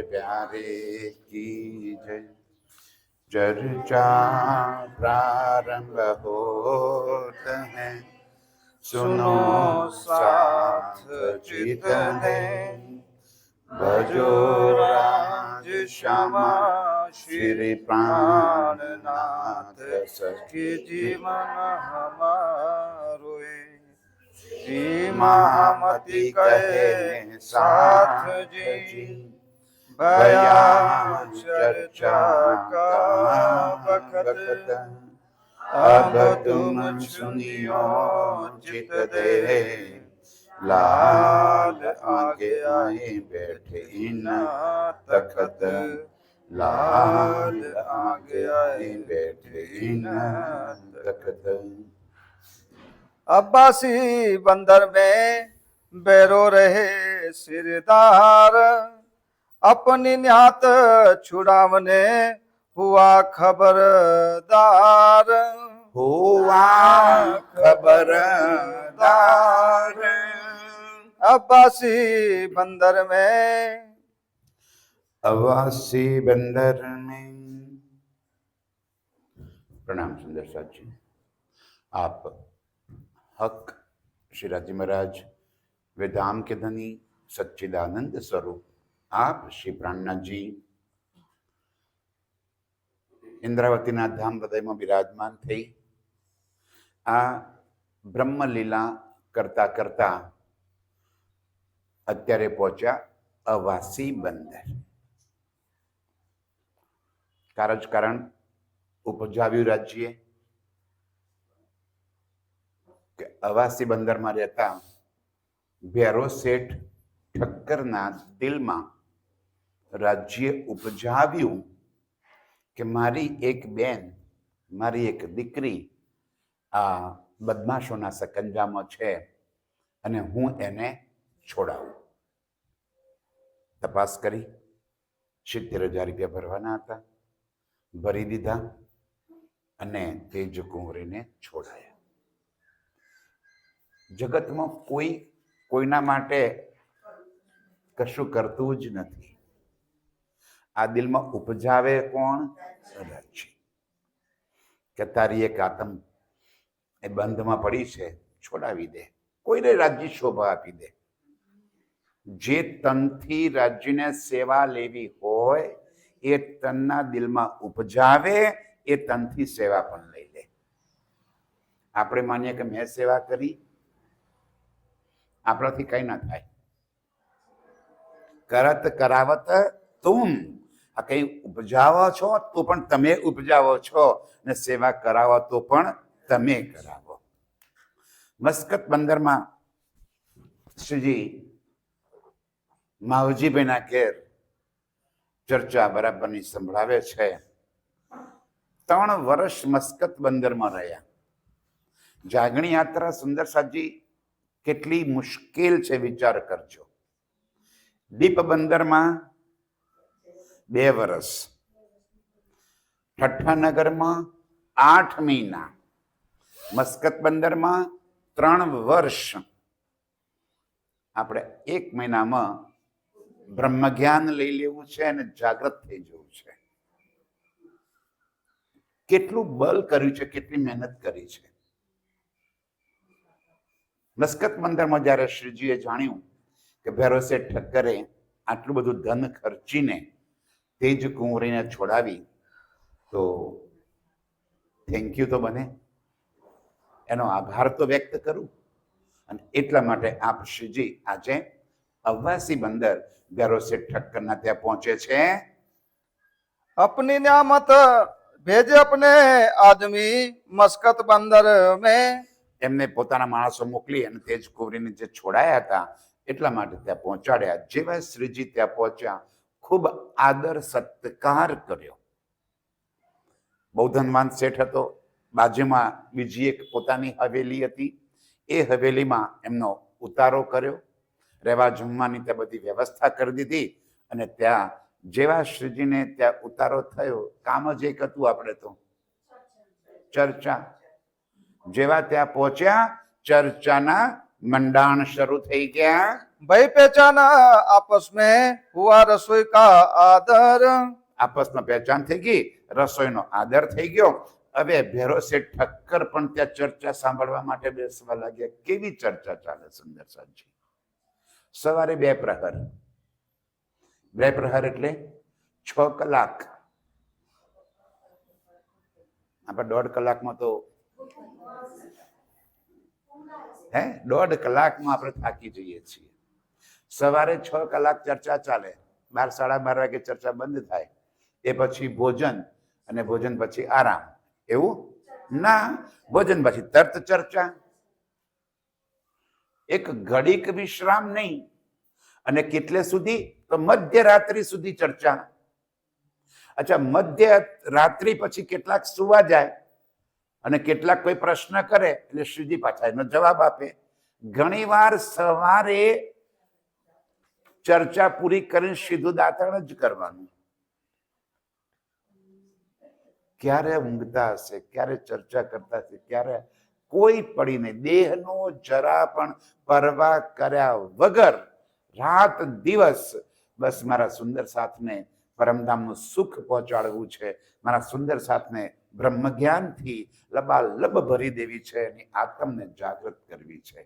प्यारे की जय। चर्चा प्रारंभ होत है, सुनो साथ चित है। भजो राज श्यामा श्री प्राणनाथ सखी जीवन हमारो। श्री महामति कहे साथ जी, भया चर्चा का बखत। अब तुम सुनियो चित दे, लाल आगे आए बैठे न तखत। लाल आगे आए बैठे न तखत। अब्बासी बंदर में बैरो रहे सिरदार, अपनी न्यात छुड़ावने हुआ खबरदार। हुआ खबरदार। अब्बासी बंदर में, अब्बासी बंदर में। प्रणाम सुंदर साथ जी। आप हक श्री राजी महाराज वेदांत के धनी सच्चिदानंद स्वरूप आप श्री प्राणनाथ जी इंद्रावतीना धाम हृदयમાં બિરાજમાન થઈ આ બ્રહ્મલીલા કરતા કરતા અત્યારે પહોંચ્યા અવાસી બંદર. કારણ ઉપજાવ્યું રાજ્ય કે અવાસી બંદરમાં રહેતા ભેરો શેઠ ઠક્કરના દિલમાં રાજ્ય ઉપજાવ્યું કે મારી એક બેન, મારી એક દીકરી આ બદમાશોના સકંજામાં છે અને હું એને છોડાવું. તપાસ કરી 70,000 રૂપિયા ભરવાના હતા, ભરી દીધા અને તેજ કુંવરીને છોડાયા. જગતમાં કોઈ કોઈના માટે કશું કરતું જ નથી. આ દિલમાં ઉપજાવે કોણ? રાજ્ય. કે તારી એક આતમ એ બંધમાં પડી છે, છોડાવી દે. કોઈને રાજ્ય શોભા આપી દે. જે તનથી રાજ્યને સેવા લેવી હોય એ તનના દિલમાં ઉપજાવે, એ તનથી સેવા પણ લઈ લે. આપણે માનીએ કે મેં સેવા કરી, આપણાથી કઈ ના થાય. કરત કરાવત તુમ. આ કઈ ઉપજાવો છો તો પણ તમે ઉપજાવો છો, ને સેવા કરાવો તો પણ તમે કરાવો. મસ્કત બંદરમાં શ્રીજી માવજીભાઈના ઘેર ચર્ચા બરાબરની સંભળાવે છે. 3 વર્ષ મસ્કત બંદરમાં રહ્યા. જાગણી યાત્રા સુંદર સાજી કેટલી મુશ્કેલ છે વિચાર કરજો. દીપ બંદરમાં 2 વર્ષ, ઠઠ્ઠાનગરમાં 8 મહિના, મસ્કત બંદરમાં 3 વર્ષ. આપણે 1 મહિનામાં બ્રહ્મજ્ઞાન લઈ લેવું છે અને જાગૃત થઈ જવું છે. કેટલું બલ કર્યું છે, કેટલી મહેનત કરી છે. મસ્કત બંદરમાં જ્યારે શ્રીજીએ જાણ્યું કે ભેરો શેઠ ઠક્કરે આટલું બધું ધન ખર્ચીને તેજ કુંવરીને છોડાવી, તો થેન્ક યુ તો બને, એનો આભાર તો વ્યક્ત કરું. અને એટલા માટે આપ શ્રીજી આજે અવાસી બંદર ભેરો શેઠ ઠક્કરના ત્યાં પહોંચે છે. अपनी न्यामत भेजे अपने आदमी मस्कत बंदर में. એમને પોતાના માણસો મોકલી અને તેજ કુંવરીને જે છોડાયા હતા એટલા માટે ત્યાં પહોંચાડ્યા. જેવા શ્રીજી ત્યાં પહોંચ્યા, ખૂબ આદર સત્કાર કર્યો. બહુ ધનવાન શેઠ હતો. બાજુમાં બીજી એક પોતાની હવેલી હતી. એ હવેલીમાં એમનો ઉતારો કર્યો. રહેવા જમવાની ત્યાં બધી વ્યવસ્થા કરી દીધી. અને ત્યાં જેવા શ્રીજીને ત્યાં ઉતારો થયો, કામ જ એક હતું આપણે તો, ચર્ચા. જેવા ત્યાં પહોંચ્યા, ચર્ચાના મંડાણ શરૂ થઈ ગયા. भाई पहचाना आपस में हुआ रसोई का आदर। આપસમાં પહેચાન થઈ ગઈ, રસોઈનો આદર થઈ ગયો. હવે ભેરો શેઠ ઠક્કર પણ ત્યાં ચર્ચા સાંભળવા માટે બેસવા લાગ્યા. કેવી ચર્ચા ચાલે સુંદર સાજી? સવારે 2 પ્રહર. 2 પ્રહર એટલે 6 કલાક. આપણે 1.5 કલાકમાં તો 1.5 કલાકમાં આપણે થાકી જઈએ છીએ. સવારે 6 કલાક ચર્ચા ચાલે. 12, 12:30 વાગે ચર્ચા બંધ થાય. એ પછી ભોજન, અને ભોજન પછી આરામ. એવું ના, ભોજન પછી તરત ચર્ચા. એક ઘડીક વિશ્રામ નહીં. અને કેટલે સુધી? તો મધ્યરાત્રિ સુધી ચર્ચા. અચ્છા, મધ્ય રાત્રિ પછી કેટલાક સુવા જાય અને કેટલાક કોઈ પ્રશ્ન કરે એટલે શ્રીજી પાછા એનો જવાબ આપે. ઘણીવાર સવારે ચર્ચા પૂરી કરીને સીધું દાંતણ જ કરવાનું. ક્યારે ઊંઘતા હશે, ક્યારે ચર્ચા કરતા હશે, ક્યારે કોઈ પડી નહીં. દેહનો જરા પણ પરવા કર્યા વગર રાત દિવસ બસ મારા સુંદર સાથને પરમધામનું સુખ પહોંચાડવું છે, મારા સુંદર સાથને બ્રહ્મ જ્ઞાનથી લબાલબ ભરી દેવી છે, એની આત્મને જાગૃત કરવી છે.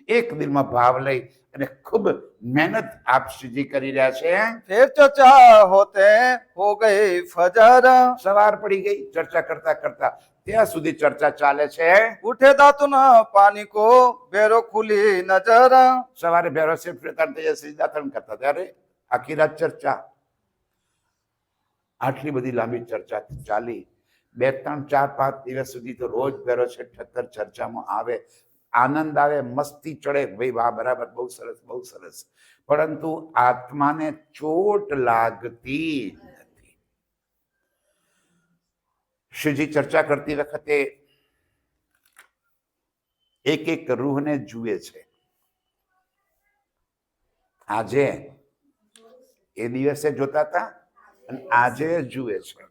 એક દિલમાં ભાવ લઈ અને ખૂબ મહેનત આપ શ્રીજી કરી રહ્યા છે. फिर चर्चा होते हो गई फजर। સવાર પડી ગઈ, ચર્ચા કરતા કરતા ત્યાં સુધી ચર્ચા ચાલે છે. उठे दातुन पानी को बेरो खुली नजर। સવારે ભેરો શેઠ દાતણ કરતા ત્યારે આખી રાત ચર્ચા. આટલી બધી લાંબી ચર્ચા ચાલી. 2, 3, 4, 5 દિવસ સુધી તો રોજ ભેરો શેઠ ઠક્કર ચર્ચામાં આવે. આનંદ આવે, મસ્તી ચડે, ભાઈ વાહ, બરાબર, બહુ સરસ, બહુ સરસ. પરંતુ આત્માને ચોટ લાગતી નથી. શ્રીજી ચર્ચા કરતી વખતે એક એક રૂહને જુએ છે. આજે એ દિવસે જોતા હતા અને આજે જુએ છે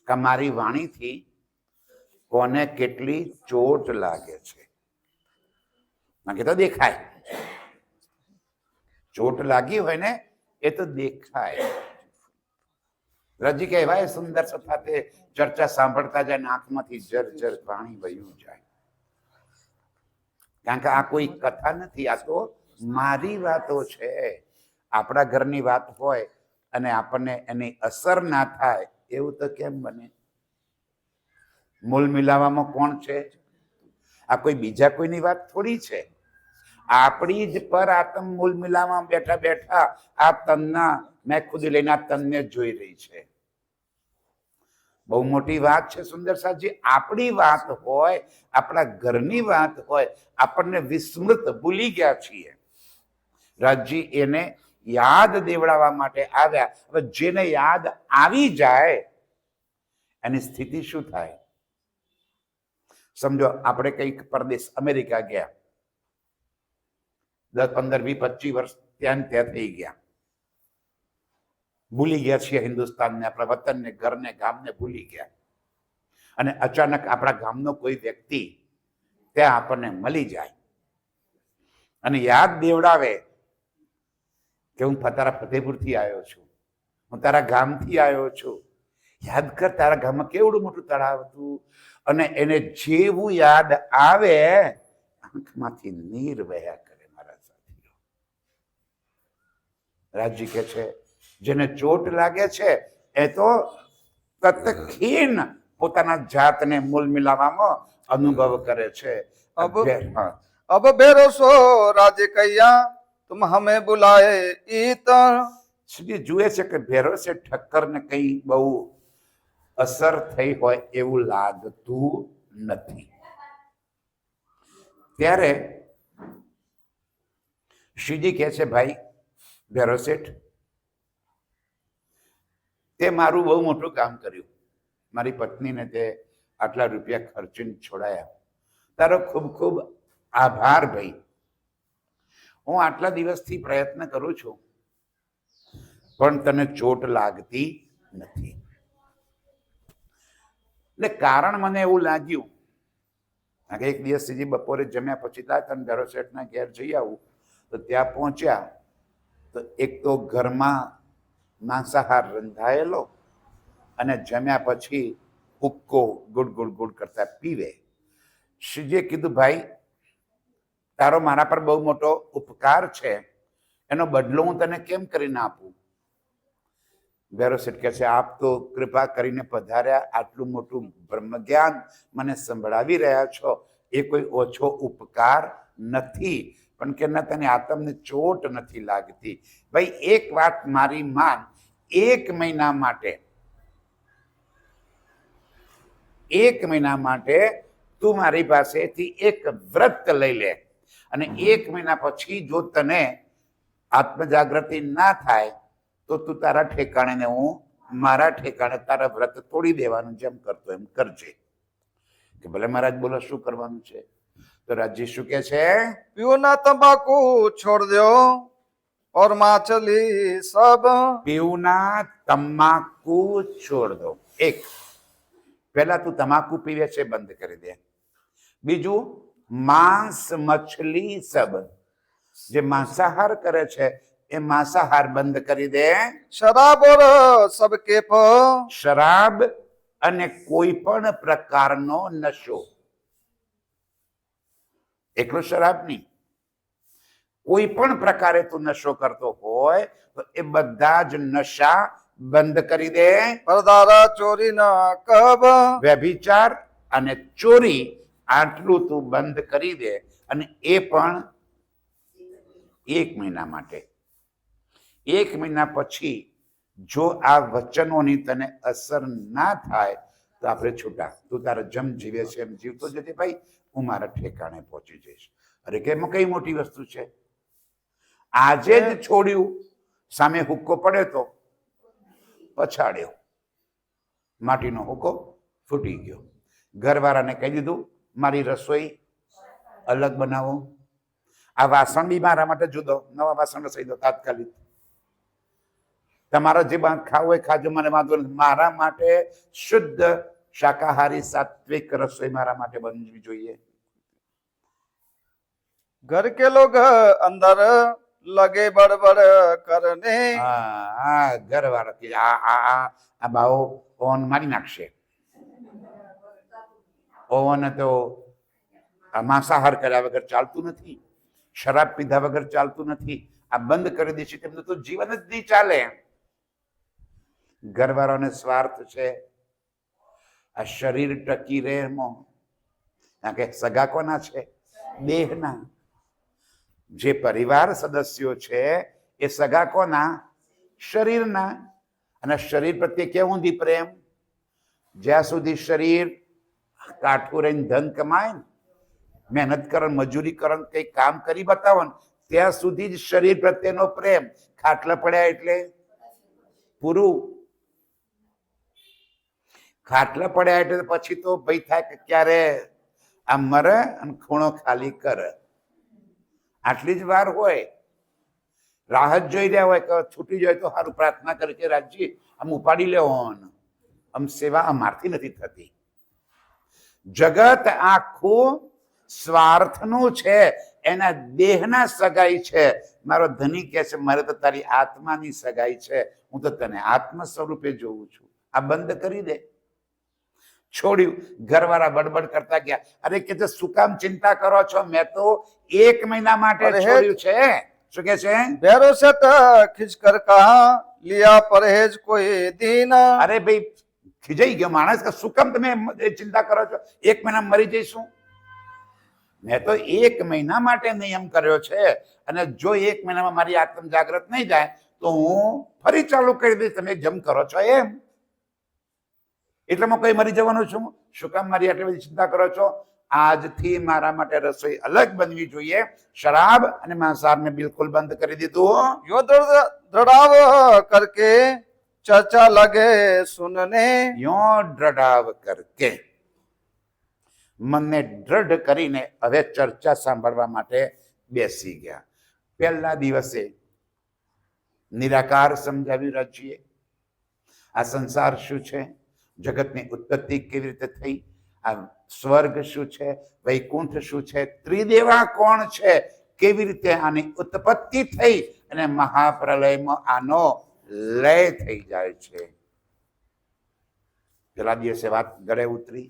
કે મારી વાણીથી કોને કેટલી ચોટ લાગે છે. બાકી તો દેખાય. ચોટ લાગી હોય ને એ તો દેખાય. રજી કહેવાય સુંદર સાથે ચર્ચા સાંભળતા જાય ને આંખમાંથી જર પાણી વહ્યું જાય. કારણ કે આ કોઈ કથા નથી, આ તો મારી વાતો છે. આપણા ઘરની વાત હોય અને આપણને એની અસર ના થાય એવું તો કેમ બને? મૂલ મિલાવામાં કોણ છે? આ કોઈ બીજા કોઈની વાત થોડી છે. આપણી જ પર આત્મ મૂલ મિલાવવામાં બેઠા બેઠા આ તનના મેં ખુદ લઈને આ તનને જોઈ રહી છે. બહુ મોટી વાત છે સુંદર સાજી. આપણી વાત હોય, આપણા ઘરની વાત હોય, આપણને વિસ્મૃત ભૂલી ગયા છીએ. રાજજી એને યાદ દેવડાવવા માટે આવ્યા. હવે જેને યાદ આવી જાય એની સ્થિતિ શું થાય? સમજો આપણે કંઈક પરદેશ અમેરિકા ગયા, 10, 15, 20, 25 વર્ષ ત્યાં થઈ ગયા. ભૂલી ગયા છીએ હિન્દુસ્તાનને, આપણા વતનને, ઘરને, ગામને ભૂલી ગયા. અને અચાનક આપણા ગામનો કોઈ વ્યક્તિ ત્યાં આપણને મળી જાય અને યાદ દેવડાવે કે હું તારા ફતેપુરથી આવ્યો છું, હું તારા ગામથી આવ્યો છું. યાદ કર, તારા ગામમાં કેવડું મોટું તળાવ હતું. અને એને જેવું યાદ આવે આંખમાંથી નીર વહ્યા કરે. મારા સાથીઓ, રાજજી કહે છે જેને ચોટ લાગે છે એ તો તત્ક્ષણ પોતાના જાતને મૂલ મિલાવવામાં અનુભવ કરે છે. अब बेरोसो राजे कैया तुम हमें बुलाए ईत। શ્રી જુએ છે કે ભેરો છે ઠક્કરને કઈ બહુ અસર થઈ હોય એવું લાગતું નથી. ત્યારે શ્રીજી કહે છે ભાઈ ભેરો શેઠ, તે મારું બહુ મોટું કામ કર્યું. મારી પત્નીને તે આટલા રૂપિયા ખર્ચીને છોડાયા. તારો ખૂબ ખૂબ આભાર ભાઈ. હું આટલા દિવસથી પ્રયત્ન કરું છું પણ તને ચોટ લાગતી નથી. એટલે કારણ મને એવું લાગ્યું કે એક દિવસ સીધી બપોરે જમ્યા પછી તને ભેરો શેઠના ઘેર જઈ આવું તો તો ત્યાં પહોંચ્યા તો એક તો ઘરમાં માંસાહાર રંધાયેલો અને જમ્યા પછી હુક્કો ગુડ ગુડ ગુડ કરતા પીવે. શ્રીજીએ કીધું, ભાઈ તારો મારા પર બહુ મોટો ઉપકાર છે, એનો બદલો હું તને કેમ કરીને આપું? ભૈરવ શેઠ કહે છે, આપ તો કૃપા કરીને પધાર્યા, આટલું મોટું બ્રહ્મ જ્ઞાન મને સંભળાવી રહ્યા છો, એ કોઈ ઓછો ઉપકાર નથી, પણ કે ના તને આત્મને ચોટ નથી લાગતી. ભાઈ એક વાત મારી માન, 1 મહિના માટે તું મારી પાસેથી એક વ્રત લઈ લે, અને 1 મહિના પછી જો તને આત્મજાગૃતિ ના થાય તો તું તારા ઠેકાણે ને હું મારા ઠેકાણે તારા વ્રત તોડી દેવાનું, જેમ કરતો એમ કરજે. કે ભલે મહારાજ બોલો શું કરવાનું છે? તો રાજજી શું કે છે? पीना तंबाकू छोड़ दो और माचली सब પીવના તમાકુ છોડ દો. એક, પહેલા તું તમાકુ પીવે છે બંધ કરી દે. બીજું, માંસ મછલી સબ, જે માંસાહાર કરે છે એ માંસાહાર બંધ કરી દે. शराब और सबके पर શરાબ અને કોઈ પણ પ્રકારનો નશો, એકલો શરાબ નહીં, કોઈ પણ પ્રકારે તું નશો કરતો હોય તો એ બધા જ નશા બંધ કરી દે. परदारा चोरी न कब વ્યભિચાર અને ચોરી આટલું તું બંધ કરી દે, અને એ પણ 1 મહિના માટે. 1 મહિના પછી જો આ વચનોની તને અસર ના થાય તો આપણે છૂટા. તું તારા જમ જીવે છે એમ જીવતો જજે ભાઈ, હું મારા ઠેકાણે પહોંચી જઈશ. અરે કે એમાં કઈ મોટી વસ્તુ છે? આજે જ છોડ્યું, સામે હુક્કો પડે તો પછાડ્યો, માટીનો હુક્કો ફૂટી ગયો. ઘરવાળાને કહી દીધું મારી રસોઈ અલગ બનાવો, આ વાસણ બી મારા માટે જુદો, નવા વાસણ રસોઈ દો તાત્કાલિક, તમારા જે ખાવું હોય ખાજો, મને વાંધો નથી, મારા માટે શુદ્ધ શાકાહારી સાત્વિક રસોઈ મારા માટે બનવી જોઈએ. घर के लोग अंदर लगे बड़बड़ करने હા, ઘરવાળા કે આ બાવો ઓન મારી નાખશે. ઓવન તો માંસાહાર કર્યા વગર ચાલતું નથી, શરાબ પીધા વગર ચાલતું નથી, આ બંધ કરી દેશે તેમનું તો જીવન જ નહીં ચાલે. ઘરવાળાને સ્વાર્થ છે, આ શરીર ટકી રહે એમાં. કારણ કે સગા કોના છે? દેહના. જે પરિવાર સદસ્યો છે એ સગા કોના? શરીરના. અને શરીર પ્રત્યે કેવું ઊંધી પ્રેમ? જ્યાં સુધી શરીર કાઠું રહીને ધન કમાય ને, મહેનત કરો, મજૂરી કરો, કઈ કામ કરી બતાવો ને, ત્યાં સુધી જ શરીર પ્રત્યેનો પ્રેમ. ખાટલા પડ્યા એટલે પૂરું. ખાટલા પડ્યા એટલે પછી તો ભાઈ થાય કે ક્યારે આ મરે અને ખૂણો ખાલી કરે, આટલી જ વાર હોય. રાહત જોઈ રહ્યા હોય કે છૂટી જાય તો સારું, પ્રાર્થના કરી કે રાજજી આમ ઉપાડી લેવો, આમ સેવા અમારથી નથી થતી. જગત આખું સ્વાર્થનું છે, એના દેહના સગાઈ છે. મારો ધની કહે છે મારે તો તારી આત્માની સગાઈ છે, હું તો તને આત્મ સ્વરૂપે જોઉં છું. આ બંધ કરી દે. છોડ્યું. ઘરવાળા બડબડ કરતા ગયા, અરે કે છે શું કામ ચિંતા કરો છો? મેં તો 1 મહિના માટે છોડ્યું છે. શું કે છે? भैरव सेठ खिंच कर कहा लिया परहेज कोई दिन અરે ભાઈ ખીજાઈ ગયો માણસ કે શું કામ તમે ચિંતા કરો છો? 1 મહિના મરી જઈશું. મેં તો 1 મહિના માટે નિયમ કર્યો છે, અને જો 1 મહિનામાં મારી આત્મ જાગૃત નહીં જાય તો હું ફરી ચાલુ કરી દઈશ. તમે જેમ કરો છો એમ. એટલે હું કઈ મરી જવાનું છું? શું કામ મારી આટલી બધી ચિંતા કરો છો? આજથી મારા માટે રસોઈ અલગ બનવી જોઈએ. શરાબ અને માંસાહારને બિલકુલ બંધ કરી દીધું. यो दृढ़ाव करके चर्चा लगे सुनने યો દ્રઢાવ કરકે, મનને દ્રઢ કરીને હવે ચર્ચા સાંભળવા માટે બેસી ગયા. પહેલા દિવસે નિરાકાર સમજાવ્યું રાજ્યએ. આ સંસાર શું છે, જગતની ઉત્પત્તિ કેવી રીતે થઈ, આ સ્વર્ગ શું છે, વૈકુંઠ શું છે, ત્રિદેવા કોણ છે, કેવી રીતે આની ઉત્પત્તિ થઈ અને મહાપ્રલયમાં આનો લય થઈ જાય છે. પેલા દિવસે વાત ગળે ઉતરી,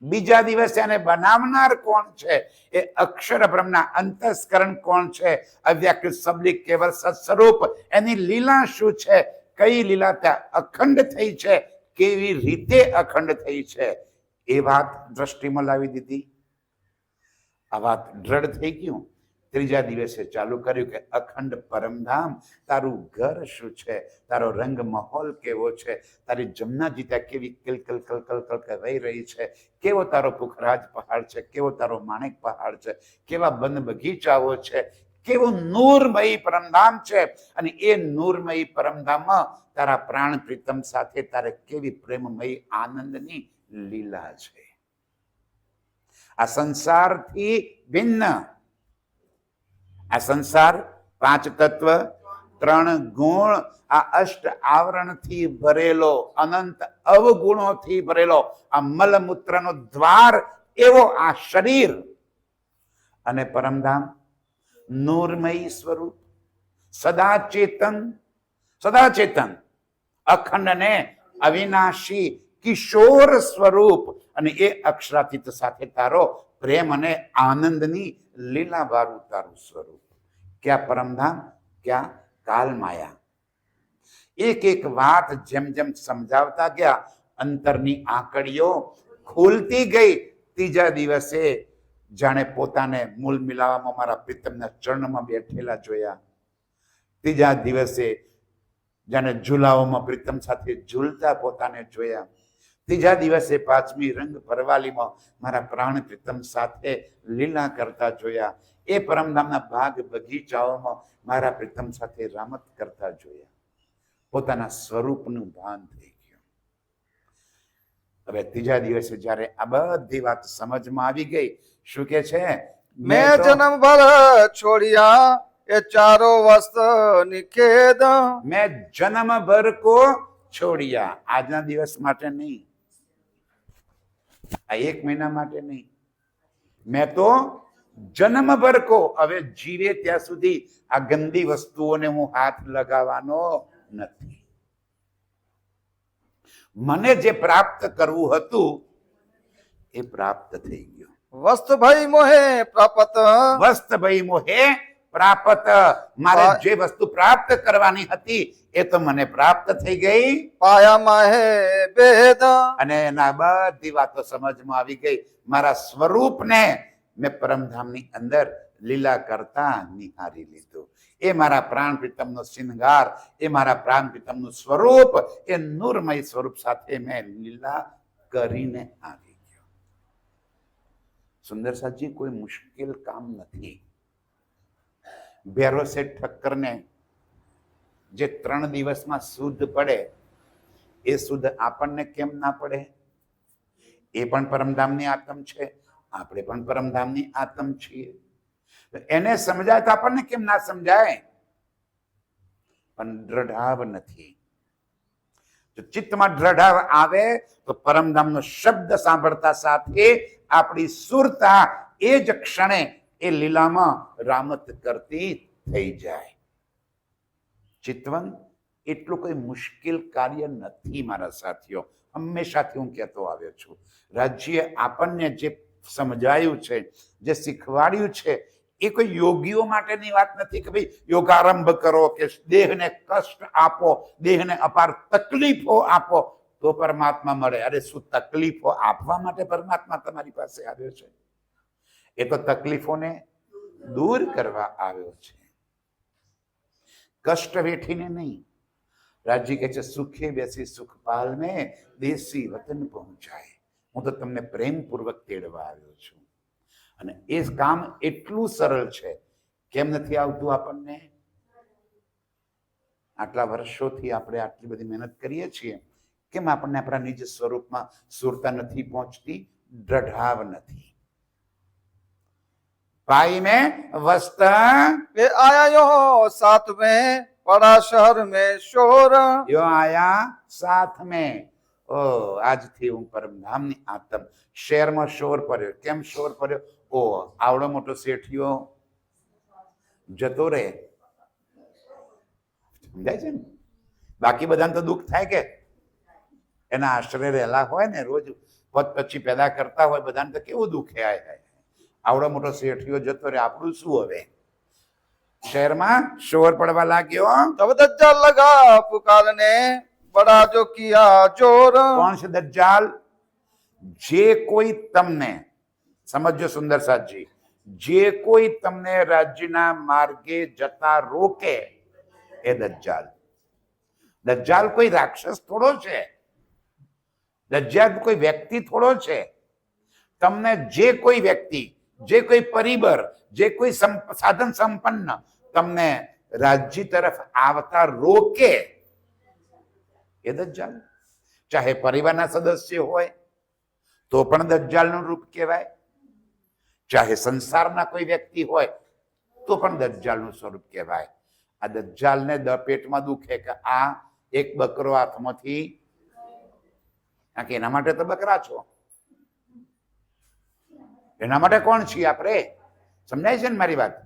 બીજા દિવસે આને બનાવનાર કોણ છે? એ અક્ષર બ્રહ્મના અંતસ્કરણ કોણ છે? અવ્યાકૃત સબલિક કેવળ સત્સ્વરૂપ, એની લીલા શું છે? કઈ લીલા ત્યાં અખંડ થઈ છે? કેવી રીતે અખંડ થઈ છે? એ વાત દ્રષ્ટિમાં લાવી દીધી. આ વાત દ્રઢ થઈ ગયું. ત્રીજા દિવસે ચાલુ કર્યું કે અખંડ પરમધામ, તારું ઘર શું છે? તારો રંગ માહોલ કેવો છે? તારી જમનાજી ત્યાં કેવી કિલકલ કલકલ કલકલ વહી રહી છે? કેવો તારો પુખરાજ પહાડ છે? કેવો તારો માણેક પહાડ છે? કેવા બન બગીચાઓ છે? કેવું નૂરમયી પરમધામ છે? અને એ નૂરમયી પરમધામમાં તારા પ્રાણ પ્રીતમ સાથે તારે કેવી પ્રેમમયી આનંદની લીલા છે. આ સંસારથી ભિન્ન, આ સંસાર 5 તત્વ 3 ગુણ, આ અષ્ટ આવરણથી ભરેલો, અનંત અવગુણોથી ભરેલો આ મલમૂત્રનો દ્વાર એવો આ શરીર, અને પરમધામ નૂરમયી સ્વરૂપ, સદા ચેતન અખંડ ને અવિનાશી કિશોર સ્વરૂપ, અને એ અક્ષરાતીત સાથે તારો પ્રેમ અને આનંદની લીલા વાળું તારું સ્વરૂપ. ક્યાં પરમધામ, ક્યાં કાલમાયા. એક એક વાત જેમ જેમ સમજાવતા ગયા અંતરની આંકડીઓ ખુલતી ગઈ. ત્રીજા દિવસે જાણે પોતાને મૂળ મિલાવામાં મારા પ્રીતમના ચરણમાં બેઠેલા જોયા. ત્રીજા દિવસે જાણે ઝુલાઓમાં પ્રીતમ સાથે ઝૂલતા પોતાને જોયા. ત્રીજા દિવસે 5મી રંગ પરવાલીમાં મારા પ્રાણ પ્રીતમ સાથે લીલા કરતા જોયા. એ પરમધામના બાગ બગીચાઓમાં મારા પ્રીતમ સાથે રામત કરતા જોયા. પોતાના સ્વરૂપનું ભાન થઈ ગયું. હવે ત્રીજા દિવસે જ્યારે આ બધી વાત સમજમાં આવી ગઈ, શું કે છે? મેં જન્મ ભર છોડ્યા એ ચારો વસ્ત નિખેદ. મેં જન્મ ભર કો છોડિયા. આજના દિવસ માટે નહીં, આ 1 મહિના માટે નહીં. મેં તો જન્મ ભર કો, હવે જીવે ત્યાં સુધી આ ગંદી વસ્તુઓને હું હાથ લગાવવાનો નથી. મને જે પ્રાપ્ત કરવું હતું એ પ્રાપ્ત થઈ ગયું. વસ્ત ભઈ મોહે પ્રાપત. વસ્ત ભઈ મોહે પ્રાપત. મારે જે વસ્તુ પ્રાપ્ત કરવાની હતી એ તો મને પ્રાપ્ત થઈ ગઈ. પાયા માહે ભેદ. અને એના બધી વાતો સમજમાં આવી ગઈ. મારા સ્વરૂપને મેં પરમધામની અંદર લીલા કરતા નિહારી લીધું. એ મારા પ્રાણ પ્રીતમનો શિંગાર, એ મારા પ્રાણ પ્રીતમનું સ્વરૂપ, એ નૂરમય સ્વરૂપ સાથે મેં લીલા કરીને આવી ગયો. સુંદર સાજી, કોઈ મુશ્કેલ કામ નથી. ભેરો શેઠ ઠક્કરને જે 3 દિવસમાં શુદ્ધ પડે એ શુદ્ધ આપણને કેમ ના પડે? એ પણ પરમધામની આત્મ છે, આપણે પણ પરમધામની આત્મ છીએ. એને સમજાય તો આપણને કેમ ના સમજાય? પણ દ્રઢાવ નથી. જો ચિત્તમાં દ્રઢાવ આવે તો પરમધામનો શબ્દ સાંભળતા સાથે આપણી સુરતા એ જ ક્ષણે એ લીલામાં રામત કરતી થઈ જાય. ચિતવન એટલું કોઈ મુશ્કેલ કાર્ય નથી મારા સાથીઓ. હંમેશાથી હું કહેતો આવ્યો છું, રાજ્ય આપણને જે સમજાયું છે, જે શીખવાડ્યું છે, એ કોઈ યોગીઓ માટેની વાત નથી કે ભાઈ યોગારંભ કરો કે દેહને કષ્ટ આપો, દેહને અપાર તકલીફો આપો તો પરમાત્મા મળે. અરે શું તકલીફો આપવા માટે પરમાત્મા તમારી પાસે આવ્યો છે? એ તો તકલીફોને દૂર કરવા આવ્યો છે, કષ્ટ વેઠીને નહીં. રાજ્ય કહે છે સુખે બેસી સુખ પાલમે દેશી વતન પહોંચાય. હું તો તમને પ્રેમપૂર્વક તેડવા આવ્યો છું. અને એ કામ એટલું સરળ છે. કેમ નથી આવતું આપણને? આટલા વર્ષોથી આપણે આટલી બધી મહેનત કરીએ છીએ, કેમ આપણને આપણા નિજ સ્વરૂપમાં સુરતા નથી પહોંચતી? દ્રઢાવ નથી. पाई में वस्ता वे आया यो साथ में पड़ा शहर में शोर. यो आया साथ में. ઓ આજથી હું પરમધામની આત્મ. શહેરમાં શોર પડ્યો. કેમ શોર પડ્યો? ઓ આવડો મોટો શેઠિયો જતો રહે. સમજાય છે ને? બાકી બધાને તો દુઃખ થાય કે એના આશ્રય રહેલા હોય ને, રોજ પદ પછી પેદા કરતા હોય, બધાને તો કેવું દુઃખે. આવડો મોટો શેઠિયો જતો રહે, આપણું શું હવે? શહેરમાં શોર પડવા લાગ્યો. तब दज्जाल लगा पुकारने, बड़ा जो किया जोर। કોણ છે દજ્જાલ? જે કોઈ તમને, સમજો સુંદર સાજી, જે કોઈ તમને રાજ્યના માર્ગે જતા રોકે એ દજ્જાલ. દજ્જાલ કોઈ રાક્ષસ થોડો છે, દજ્જાલ કોઈ વ્યક્તિ થોડો છે. તમને જે કોઈ વ્યક્તિ, જે કોઈ પરિબર, જે કોઈ સાધન સંપન્ન તમને રાજ્ય તરફ આવતા રોકે એ દજ્જાલ. ચાહે પરિવારના સદસ્ય હોય તો પણ દજ્જાલનું રૂપ કહેવાય, ચાહે સંસારના કોઈ વ્યક્તિ હોય તો પણ દજ્જાલનું સ્વરૂપ કહેવાય. આ દજ્જાલને પેટમાં દુખે કે આ એક બકરો હાથમાંથી, કારણ કે એના માટે તો બકરા છો, એના માટે કોણ છીએ આપણે? સમજાય છે ને મારી વાત?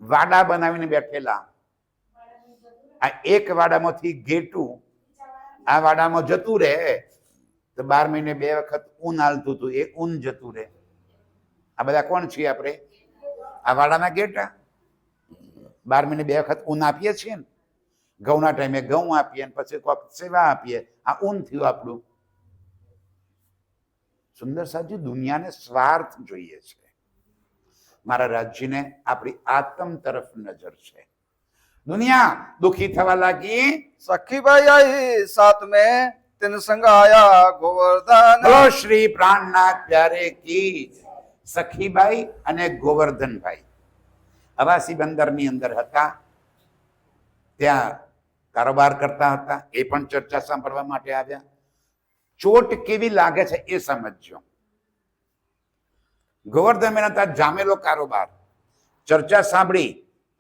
વાડા બનાવીને બેઠેલા, આ એક વાડામાંથી ઘેટું આ વાડામાં જતું રહે તો 12 મહિને 2 વખત ઊન હાલતું હતું, એ ઊન જતું રહે. આ બધા કોણ છીએ આપણે? આ વાડાના ઘેટા. 12 મહિને 2 વખત ઊન આપીએ છીએ ને, ઘઉંના ટાઈમે ઘઉં આપીએ ને પછી કોઈક સેવા આપીએ, આ ઊન થયું આપણું. સુંદર સાજી, દુનિયાને સ્વાર્થ જોઈએ છે, મારા રાજ્યને આપણી આત્મ તરફ નજર છે. દુનિયા દુખી થવા લાગી. सखी भाई आई साथ में, तिन संग आया गोवर्धन। બોલો શ્રી પ્રાણનાથ પ્યારે કી. સખીબાઈ અને ગોવર્ધનભાઈ અવાસી બંદરની અંદર હતા, ત્યાં કારોબાર કરતા હતા. એ પણ ચર્ચા સાંભળવા માટે આવ્યા. ચોટ કેવી લાગે છે એ સમજજો. ગોવર્ધન હતા જામેલો કારોબાર, ચર્ચા સાંભળી,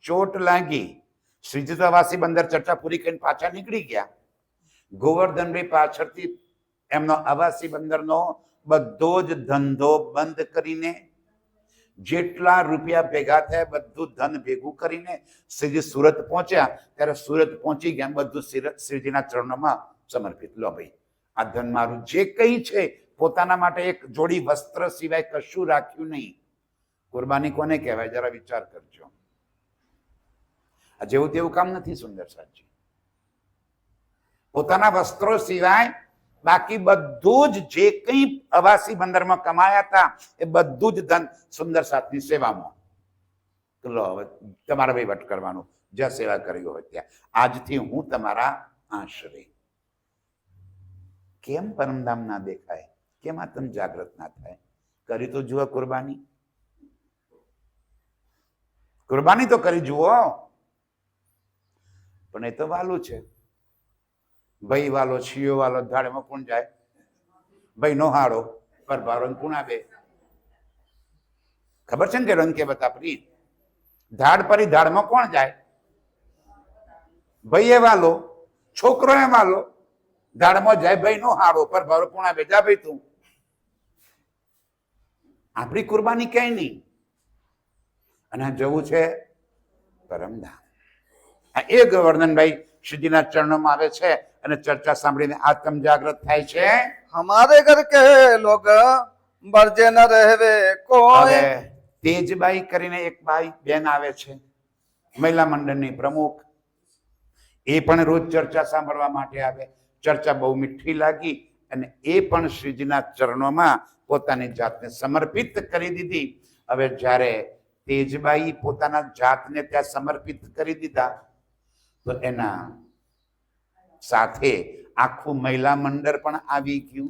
ચોટ લાગી. શ્રીજી તો અવાસી બંદર ચર્ચા પૂરી કરીને પાછા નીકળી ગયા. ગોવર્ધનભાઈ પાછળથી એમનો અવાસી બંદરનો બધો જ ધંધો બંધ કરીને, જેટલા રૂપિયા ભેગા થયા બધું ધન ભેગું કરીને શ્રીજી સુરત પહોંચ્યા. ત્યારે સુરત પહોંચી ગયા, બધું શ્રીજીના ચરણોમાં સમર્પિત. લો ભાઈ, આ ધન મારું, જે કંઈ છે પોતાના માટે એક જોડી વસ્ત્ર સિવાય કશું રાખ્યું નહીં. કુરબાની કોને કહેવાય? જરા વિચાર કરજો. આ જેવું તેવું કામ નથી સુંદર સાજી. પોતાના વસ્ત્રો સિવાય બાકી બધું જ જે કંઈ અવાસી બંદરમાં કમાયા હતા એ બધું જ ધન સુંદર સાથની સેવામાં. લો હવે તમારે વહીવટ કરવાનું, જ્યાં સેવા કરી હોય ત્યાં. આજથી હું તમારા આશ્રય. કેમ પરમધામ ના દેખાય? કેમ આત્મ જાગૃત ના થાય? કરી તો જુઓ કુરબાની. કુરબાની તો કરી જુઓ. પણ એ તો વાલું છે. ભાઈ વાલો, છીયો વાલો, ધાડમાં કોણ જાય? ભાઈ નો હાડો પર ભારો કુણા બે. ખબર છે ને કે રંગ કે બતા પ્રી ધાડ પરી ધાડમાં કોણ જાય? ભાઈ એ વાલો, છોકરો એ વાલો, ધાડમાં જાય. ભાઈ નો હાડો પર ભારો કુણા બે. જા ભાઈ તું. આપણી કુરબાની ક્યાંય નહીં. અને જવું છે પરમધામ. એ ગોવર્ધનભાઈ શ્રીજીના ચરણોમાં આવે છે અને ચર્ચા સાંભળીને આત્મ જાગૃત થાય છે. हमारे घर के लोग बरजे न रहवे कोई। હવે તેજબાઈ કરીને એક બાઈ બેન આવે છે, મહિલા મંડળની પ્રમુખ. એ પણ રોજ ચર્ચા સાંભળવા માટે આવે. ચર્ચા બહુ મીઠી લાગી અને એ પણ શ્રીજીના ચરણોમાં પોતાની જાતને સમર્પિત કરી દીધી. હવે જ્યારે તેજબાઈ પોતાના જાતને ત્યાં સમર્પિત કરી દીધા તો એના સાથે આખું મહિલા મંડળ પણ આવી ગયું.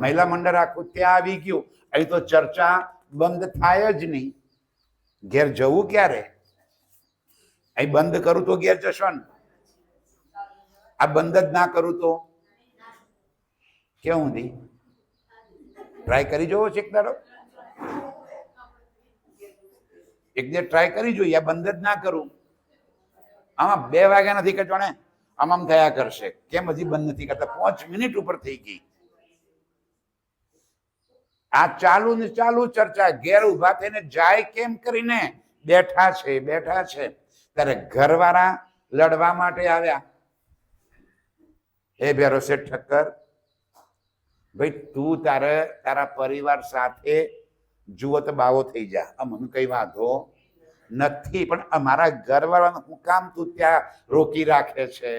મહિલા મંડળ આખું ત્યાં આવી ગયું. અહીં તો ચર્ચા બંધ થાય જ નહીં. ઘેર જવું ક્યારે? અહીં બંધ કરું તો ઘેર જશો ને? આ બંધ જ ના કરું તો કેવું દી? ટ્રાય કરી જોવો છે એક દાડો? એક દે ટ્રાય કરી જોઈએ. આ બંધ જ ના કરું. આમાં 2 વાગ્યા નથી કે જાણે આમ થયા કરશે. કેમ હજી બંધ નથી કરતા? 5 મિનિટ ઉપર થઈ ગઈ. આ ચાલુ ને ચાલુ ચર્ચા ઘેર ઉભા થઈને જાય કેમ કરીને બેઠા છે ત્યારે ઘરવાળા લડવા માટે આવ્યા. એ ભેરો શેઠ ઠક્કર, ભાઈ તું તારા પરિવાર સાથે જુઓ તો બાવો થઈ જા, મને કઈ વાંધો નથી, પણ અમારા ઘરવાળાનું હું કામ તું ત્યાં રોકી રાખે છે?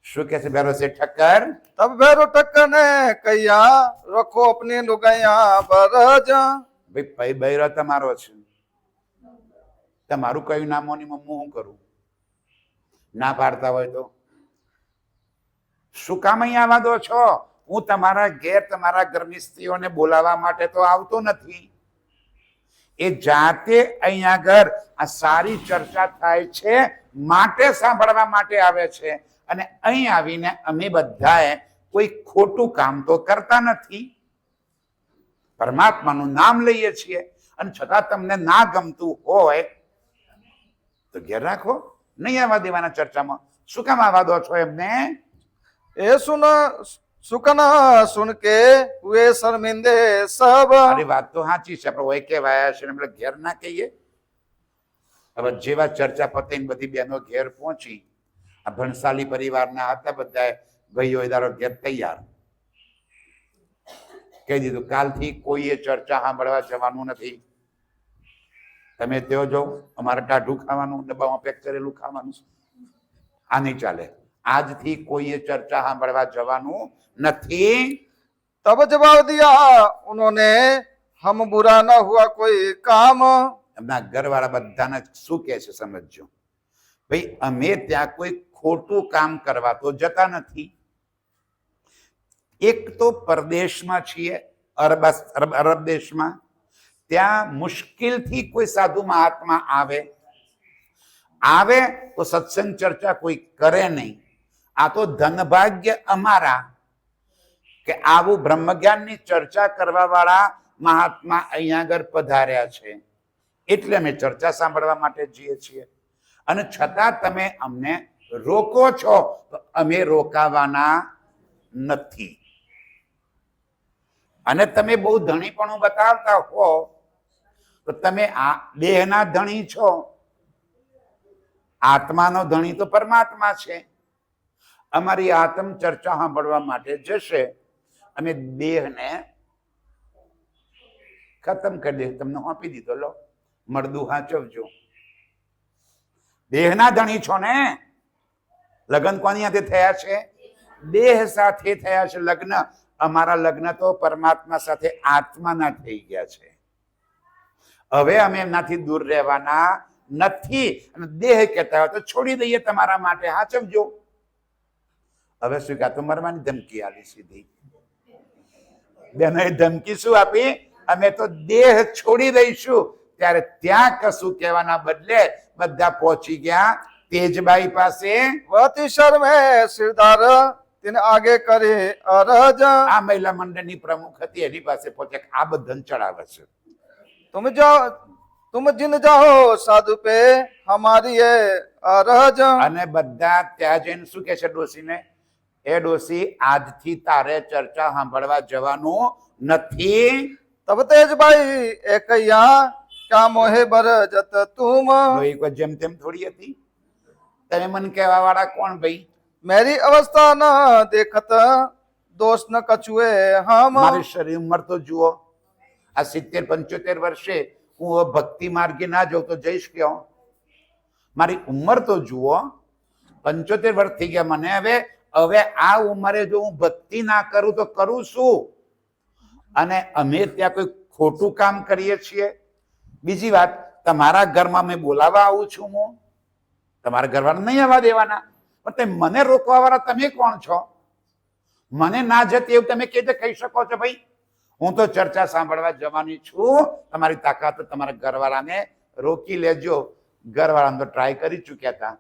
શું કે છે ભેરો શેઠ ઠક્કર? तब भैरो टक्कर ने कहिया रखो अपनी लुगाइया बरज। ભાઈ ભાઈ બૈરો તમારો છે, તમારું કયું નામોની મમ્મું હું કરું? ના પાડતા હોય તો શું કામ અહીંયા આવવા દો છો? હું તમારા ઘેર તમારા ઘરની સ્ત્રીઓને બોલાવવા માટે તો આવતો નથી. એ જાતે અહીંયા આગળ આ સારી ચર્ચા થાય છે માટે સાંભળવા માટે આવે છે. અને અહીં આવીને અમે બધાએ કોઈ ખોટું કામ તો કરતા નથી, પરમાત્માનું નામ લઈએ છીએ, અને છતાં તમને ના ગમતું હોય તો ઘેર રાખો, નહીં આવવા દેવાના ચર્ચામાં. શું કામ આવવા દો છો એમને? ए सुकना सुन के हुए शर्मिंदे सब। અરે વાત તો સાચી છે, આપણે હોય કેવાયા છે એટલે ઘેર ના કહીએ. હવે જેવા ચર્ચા પતે બધી બહેનો ઘેર પહોંચી, આ ભણસાલી પરિવારના હતા બધા ભાઈઓ દારો ઘેર તૈયાર, કહી દીધું કાલથી કોઈએ ચર્ચા સાંભળવા જવાનું નથી. તમે તેઓ જો અમારે ટાઢું ખાવાનું, ડબ્બામાં પેક કરેલું ખાવાનું, આ નહીં ચાલે. આજથી કોઈએ ચર્ચા સાંભળવા જવાનું નથી. तब जवाब दिया उन्होंने हम बुरा न हुआ कोई काम। એમના ઘરવાળા બધાને શું કહે છે સમજજો. ભાઈ અમે ત્યાં કોઈ ખોટું કામ કરવા તો જતા નથી. એક તો પરદેશમાં છીએ, અરબ દેશમાં, ત્યાં મુશ્કેલથી કોઈ સાધુ મહાત્મા આવે તો સત્સંગ ચર્ચા કોઈ કરે નહીં. આ તો ધનભાગ્ય અમારા કે આવું બ્રહ્મજ્ઞાનની ચર્ચા કરવા વાળા મહાત્મા અહીંયા આગળ પધાર્યા છે, એટલે અમે ચર્ચા સાંભળવા માટે જઈએ છીએ. અને છતાં તમે અમને રોકો છો તો અમે રોકાવાના નથી. અને તમે બહુ ધણીપણું બતાવતા હો તો તમે આ દેહના ધણી છો, આત્માનો ધણી તો પરમાત્મા છે. અમારી આત્મ ચર્ચા સાંભળવા માટે જશે, અમે દેહને ખતમ કરી દે, તમને આપી દીધો, લો મળદું હાચવજો. દેહના ધણી છો ને. લગ્ન કોની સાથે થયા છે? દેહ સાથે થયા છે લગ્ન. અમારા લગ્ન તો પરમાત્મા સાથે આત્માના થઈ ગયા છે. હવે અમે એમનાથી દૂર રહેવાના નથી. અને દેહ કહેતા હોય તો છોડી દઈએ તમારા માટે, હાચવજો. હવે શું કહે? તો મરવાની ધમકી આવી સીધી. બેનોએ ધમકી શું આપી? અમે તો દેહ છોડી દઈશું. ત્યારે ત્યાં કશું કહેવાના બદલે બધા પહોંચી ગયા તેજબાઈ પાસે. वती शर्मे सिरदार तिन आगे करे अरज। આ મહિલા મંડળની પ્રમુખ હતી, એની પાસે પહોંચે, આ બધાને ચડાવે છે. तुम जिन जाओ साधु पे हमारी ये अरज। અને બધા ત્યાં જઈને શું કહે છે ડોશીને? એ ડોશી, આજથી તારે ચર્ચા સાંભળવા જવાનું નથી. तब तेजबाई ए कहिया क्या मोहे बरजत तुम। કોઈ જેમ તેમ થોડી હતી. તમે મને કહેવા વાળા કોણ ભાઈ? मेरी अवस्था न देखत दोष न कछुए हम। મારી શરીર ઉંમર તો જુઓ, આ 70-75 વર્ષે હું હવે ભક્તિ માર્ગે ના જાઉં તો જઈશ ક્યાં? મારી ઉંમર તો જુઓ, 75 વર્ષ થઈ ગયા મને. હવે આ ઉંમરે જો હું ભક્તિ ના કરું તો કરું શું? અને અમે ત્યાં કોઈ ખોટું કામ કરીએ છીએ? બીજી વાત, તમારા ઘરમાં મેં બોલાવવા આવું છું, હું તમારા ઘરવાળા નહીં આવવા દેવાના, પણ તમે મને રોકવા વાળા તમે કોણ છો? મને ના જતી એવું તમે કેવી રીતે કહી શકો છો? ભાઈ હું તો ચર્ચા સાંભળવા જવાની છું, તમારી તાકાત તમારા ઘરવાળાને રોકી લેજો. ઘરવાળાને તો ટ્રાય કરી ચૂક્યા હતા.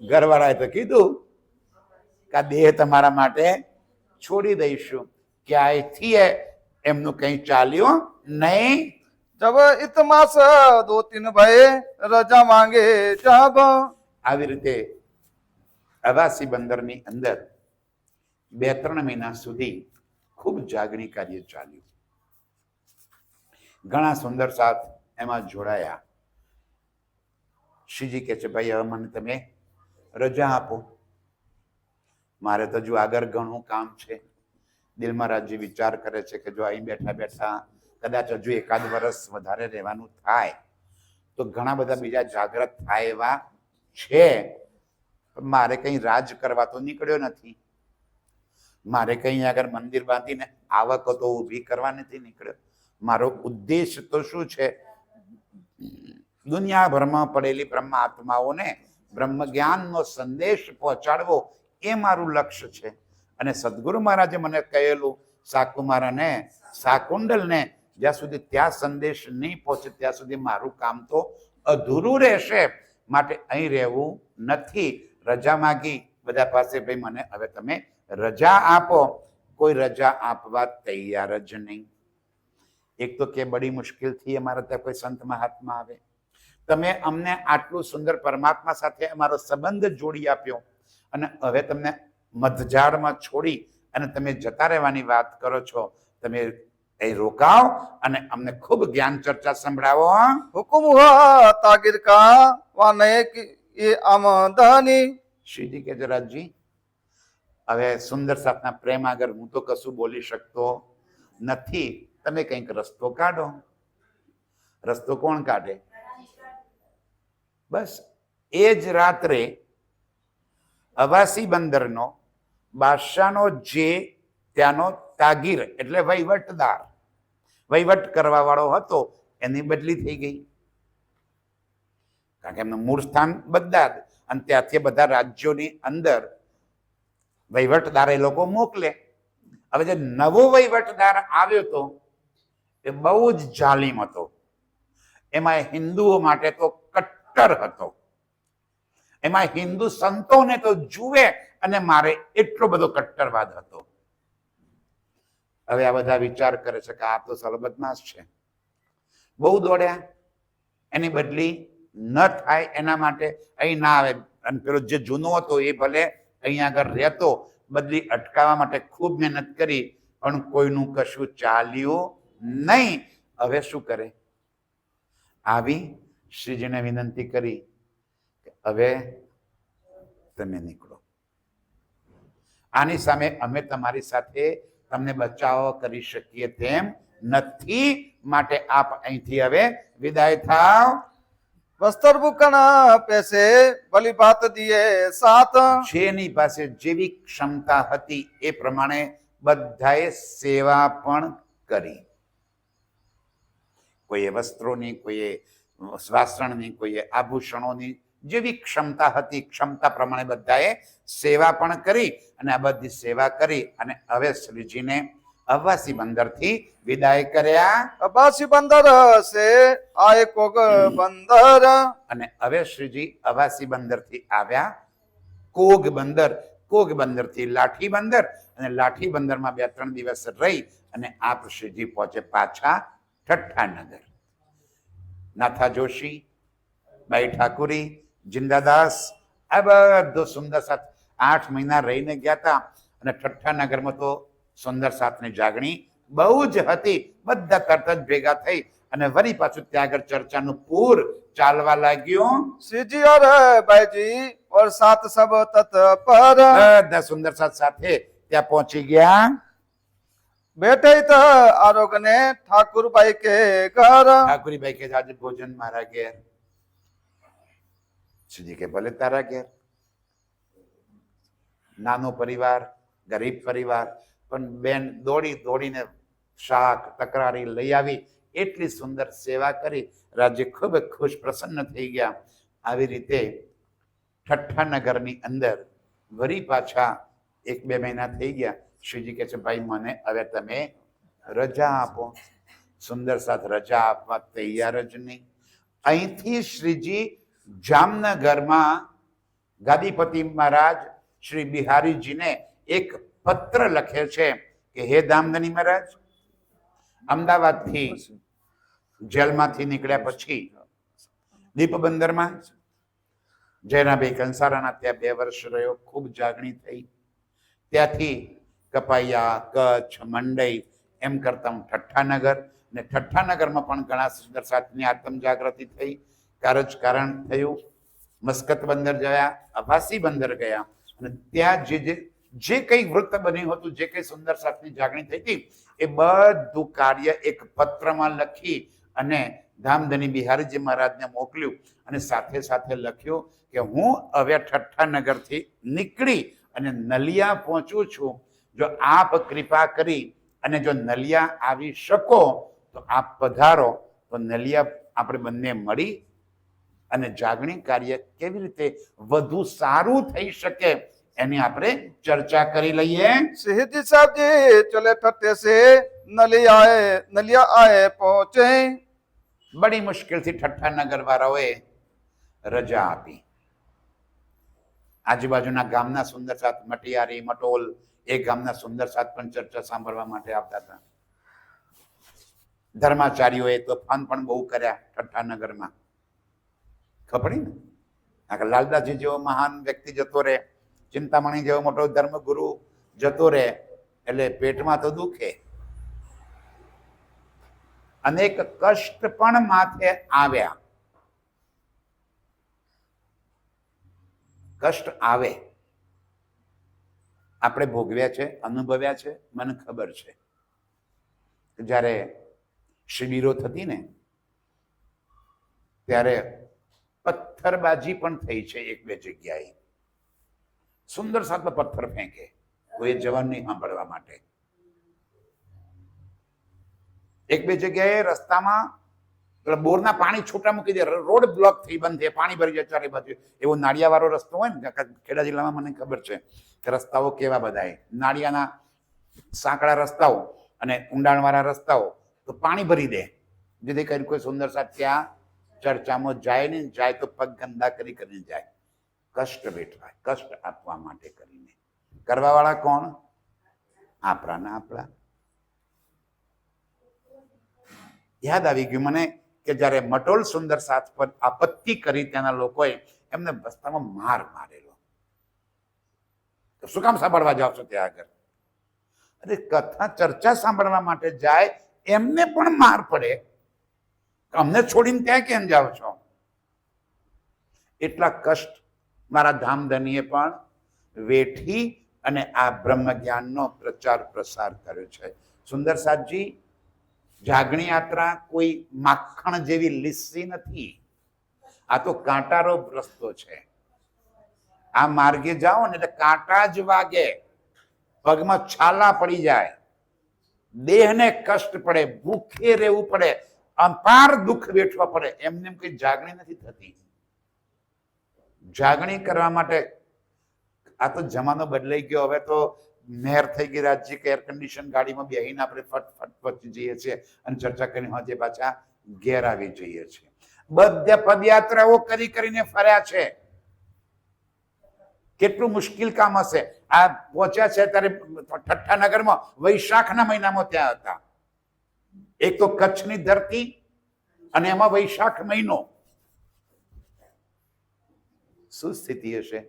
ઘરવાળાએ તો કીધું કે આ દેહ તમારા માટે છોડી દઈશું. ક્યાંયથી એમનું કઈ ચાલ્યું નહીં. जब इतमास 2-3 भय रजा मांगे जब। આવી રીતે અવાસી બંદરની અંદર 2-3 મહિના સુધી ખૂબ જાગણી કાર્ય ચાલ્યું. ઘણા સુંદર સાથ એમાં જોડાયા. શ્રીજી કહે છે, ભાઈ હવે મને તમે રજા આપો, મારે તો જો આગળ ઘણું કામ છે. દિલમાં રાજજી વિચાર કરે છે કે જો અહીં બેઠા બેઠા કદાચ હજુ એકાદ વર્ષ વધારે રહેવાનું થાય તો ઘણા બધા બીજા જાગ્રત થાય એવા છે. મારે કઈ રાજ કરવા તો નીકળ્યો નથી, મારે કઈ આગળ મંદિર બાંધીને આવક તો ઊભી કરવા નથી નીકળ્યો. મારો ઉદ્દેશ તો શું છે? દુનિયાભરમાં પડેલી બ્રહ્મ આત્માઓને બ્રહ્મ જ્ઞાનનો સંદેશ પહોંચાડવો એ મારું લક્ષ્ય છે. અને સદગુરુ મહારાજે મને કહેલું, સાકુમારાને સાકુંડલને જ્યાં સુધી ત્યાં સંદેશ નહીં પહોંચે ત્યાં સુધી મારું કામ તો અધૂરું રહેશે. માટે અહીં રહેવું નથી. રજા માગી બધા પાસે, ભાઈ મને હવે તમે રજા આપો. કોઈ રજા આપવા તૈયાર જ નહીં. એક તો કે બડી મુશ્કેલથી અમારા ત્યાં કોઈ સંત મહાત્મા આવે, તમે અમને આટલું સુંદર પરમાત્મા સાથે અમારો સંબંધ જોડી આપ્યો અને હવે તમને મધજાળમાં છોડી અને તમે જતા રહેવાની વાત કરો છો. તમે એ રોકાવ અને અમને ખૂબ જ્ઞાન ચર્ચા સંભળાવો. હુકુમ હુઆ તાગીર કા વાને એ આમદની. શ્રીજી કે જરાજી હવે સુંદર સાથના પ્રેમ આગળ હું તો કશું બોલી શકતો નથી, તમે કંઈક રસ્તો કાઢો. રસ્તો કોણ કાઢે? બસ એ જ રાત્રે અવાસી બંદરનો બાદશાહનો જે ત્યાંનો તાગીર એટલે વહીવટદાર, વહીવટ કરવા વાળો હતો, એની બદલી થઈ ગઈ. કારણ કે એમનું મૂળ સ્થાન બગદાદ અને ત્યાંથી બધા રાજ્યોની અંદર વહીવટદાર એ લોકો મોકલે. હવે જે નવો વહીવટદાર આવ્યો હતો એ બહુ જ જાલિમ હતો. એમાં હિન્દુઓ માટે તો કટ્ટર હતો. એમાં હિન્દુ સંતોને તો જુએ અને મારે એટલો બધો કટ્ટરવાદ હતો. હવે આ બધા વિચાર કરે છે કે આ તો સાલો બદમાશ છે. બહુ દોડ્યા, એની બદલી ન થાય એના માટે અહીં ના આવે. અને પેલો જે જૂનો હતો એ ભલે અહીંયા આગળ રહેતો, બદલી અટકાવવા માટે ખૂબ મહેનત કરી પણ કોઈનું કશું ચાલ્યું નહીં. હવે શું કરે? આવી શ્રીજીને વિનંતી કરી કે હવે તમે નીકળો. આની સામે અમે તમારી સાથે તમને બચાવ કરી શકીએ તેમ નથી, માટે આપ અહીંથી હવે વિદાય થાવ. વસ્ત્ર બુકણ પેસે ભલી બાત દિયે સાત. જેની પાસે જેવી ક્ષમતા હતી એ પ્રમાણે બધાએ સેવા પણ કરી. કોઈએ વસ્ત્રોની, કોઈએ વાસણની, કોઈએ આભૂષણોની, જેવી ક્ષમતા હતી ક્ષમતા પ્રમાણે બધાએ સેવા પણ કરી. અને આ બધી સેવા કરી અને હવે શ્રીજીને અવાસી બંદરથી વિદાય કર્યા. અબાસી બંદર સે આય કોગ બંદર. અને હવે શ્રીજી અવાસી બંદરથી આવ્યા કોગ બંદર, કોગ બંદરથી લાઠી બંદર, અને લાઠી બંદરમાં 2-3 દિવસ રહી અને આપ શ્રીજી પહોંચે પાછા ઠઠ્ઠાનગર. નાથા જોશી, બાઈ ઠાકુરી, જિંદાદાસ, આ બધો સુંદર સાથ 8 મહિના રહીને ગયા હતા. અને ઠઠ્ઠાનગરમાં તો સુંદર સાથની જાગણી બહુ જ હતી. બધા તરત જ ભેગા થઈ અને વળી પાછું ત્યાં આગળ ચર્ચાનું પૂર ચાલવા લાગ્યું. શ્રીજી और भाईजी और सात सब तत्पर. બધા સુંદર સાથ સાથે ત્યાં પહોંચી ગયા. बैठे तो आरोग ने ठाकुर भाई के घर. ઠાકુરીભાઈ કે આજે ભોજન મારા ઘેર. શ્રીજી કે ભલે તારા ઘેર. નાનો પરિવાર, ગરીબ પરિવાર, પણ બેન દોડી દોડીને શાક તકરારી લઈ આવી, એટલી સુંદર સેવા કરી. રાજ્ય ખૂબ ખુશ પ્રસન્ન થઈ ગયા. આવી રીતે ઠઠ્ઠાનગરની અંદર વળી પાછા 1-2 મહિના થઈ ગયા. શ્રીજી કહે છે ભાઈ મને હવે તમે રજા આપો. સુંદર સાથ રજા આપવા તૈયાર જ નહીં. અહીંથી શ્રીજી જામનગરમાં ગાદીપતિ મહારાજ શ્રી બિહારીજીને એક પત્ર લખે છે કે હે દામદની મહારાજ, અમદાવાદથી જેલમાંથી નીકળ્યા પછી દીપબંદરમાં જયરાભાઈ કંસારાના ત્યાં 2 વર્ષ રહ્યો. ખૂબ જાગણી થઈ. ત્યાંથી કપાયા, કચ્છ, મંડઈ એમ કરતા હું ઠઠ્ઠાનગર, ને ઠઠ્ઠાનગરમાં પણ ઘણા સુંદર સાથની આત્મ જાગૃતિ થઈ, કારણ થયું, મસ્કત બંદર ગયા, અભાસી બંદર ગયા, અને ત્યાં જે કંઈ વૃત્ત બન્યું હતું, જે કંઈ સુંદર સાથની જાગણી થઈ હતી, એ બધું કાર્ય એક પત્રમાં લખી અને ધામધની બિહારીજી મહારાજને મોકલ્યું, અને સાથે સાથે લખ્યું કે હું હવે ઠઠ્ઠાનગરથી નીકળી અને નલિયા પહોંચું છું. જો આપ કૃપા કરી અને જો નલિયા આવી શકો તો આપ પધારો, તો નલિયા આપણે બંને મળી અને જાગણી કાર્ય કેવી રીતે વધુ સારું થઈ શકે એની આપણે ચર્ચા કરી લઈએ. सिंह जी साहब जी चले ठट्टे से नलिया आए पहुंचे. બડી મુશ્કેલથી ઠઠ્ઠાનગર વાળાઓએ રજા આપી. આજુબાજુના ગામના સુંદર સાથ મટિયારી, મટોલ એ ગામના સુંદર સાથ પણ ચર્ચા સાંભળવા માટે આવતા હતા. ધર્માચાર્યોએ તો ફન પણ બહુ કર્યા ઠઠ્ઠાનગરમાં. ખબર ને, આ લાલદાસજી જેવો મહાન વ્યક્તિ જતો રહે, ચિંતામણી જેવો મોટો ધર્મગુરુ જતો રહે એટલે પેટમાં તો દુખે. અનેક કષ્ટ પણ માથે આવ્યા. કષ્ટ આવે, આપણે ભોગવ્યા છે, અનુભવ્યા છે. મને ખબર છે જ્યારે શિબિરો થતી ને ત્યારે પથ્થરબાજી પણ થઈ છે એક બે જગ્યાએ. સુંદર સાથમાં પથ્થર ફેંકે કોઈ જવાન નહીં સાંભળવા માટે. એક બે જગ્યાએ રસ્તામાં બોરના પાણી છૂટા મૂકી દે, રોડ બ્લોક થઈ બંધ છે, પાણી ભરી જાય ચારે બાજુ. એવો નાળિયા વાળો રસ્તો હોય ને, ખેડા જિલ્લામાં મને ખબર છે કે રસ્તાઓ કેવા બધા નાળિયાના સાંકડા રસ્તાઓ અને ઊંડાણવાળા રસ્તાઓ, તો પાણી ભરી દે, જેથી કરીને કોઈ સુંદર સાથ ત્યાં ચર્ચામાં જાય ને, જાય તો પગ ગંદા કરી કરીને જાય. કષ્ટ વેઠવાય, કષ્ટ આપવા માટે કરીને. કરવાવાળા કોણ? આપણા ને આપણા. યાદ આવી ગયું મને કે જ્યારે મટોલ સુંદર સાથ પર આપત્તિ કરી ત્યાંના લોકોએ એમને બસ્તામાં માર મારેલો. તો શું કામ સાંભળવા જાવ છો ત્યાં આગળ? અરે કથા ચર્ચા સાંભળવા માટે જાય એમને પણ માર પડે, અમને છોડીને ત્યાં કેમ જાઓ છો? એટલા કષ્ટ મારા ધામધનીએ પણ વેઠી અને આ બ્રહ્મ જ્ઞાનનો પ્રચાર પ્રસાર કર્યો છે. સુંદર સાથજી, જાગણી યાત્રા કોઈ માખણ જેવી લીસ્સી નથી. આ તો કાંટારો રસ્તો છે. આ માર્ગે જાઓ ને એટલે કાંટા જ વાગે, પગમાં છાલા પડી જાય, દેહને કષ્ટ પડે, ભૂખે રહેવું પડે, અપાર દુઃખ વેઠવા પડે. એમને કઈ જાગણી નથી થતી. જાગણી કરવા માટે આ તો જમાનો બદલાઈ ગયો. હવે તો મેર થઈ ગઈ રાજ્ય કે એર કન્ડિશન ગાડીમાં બેહીને આપણે ફટફટ પહોંચી જઈએ છીએ અને ચર્ચા કરીને હજે પાછા ઘેર આવી જઈએ છીએ. બધા પદયાત્રાઓ કરી કરીને ફર્યા છે. કેટલું મુશ્કેલ કામ હશે. આ પહોંચ્યા છે ત્યારે ઠઠ્ઠાનગરમાં વૈશાખના મહિનામાં ત્યાં હતા. એક તો કચ્છની ધરતી અને એમાં વૈશાખ મહિનો. શું સ્થિતિ હશે?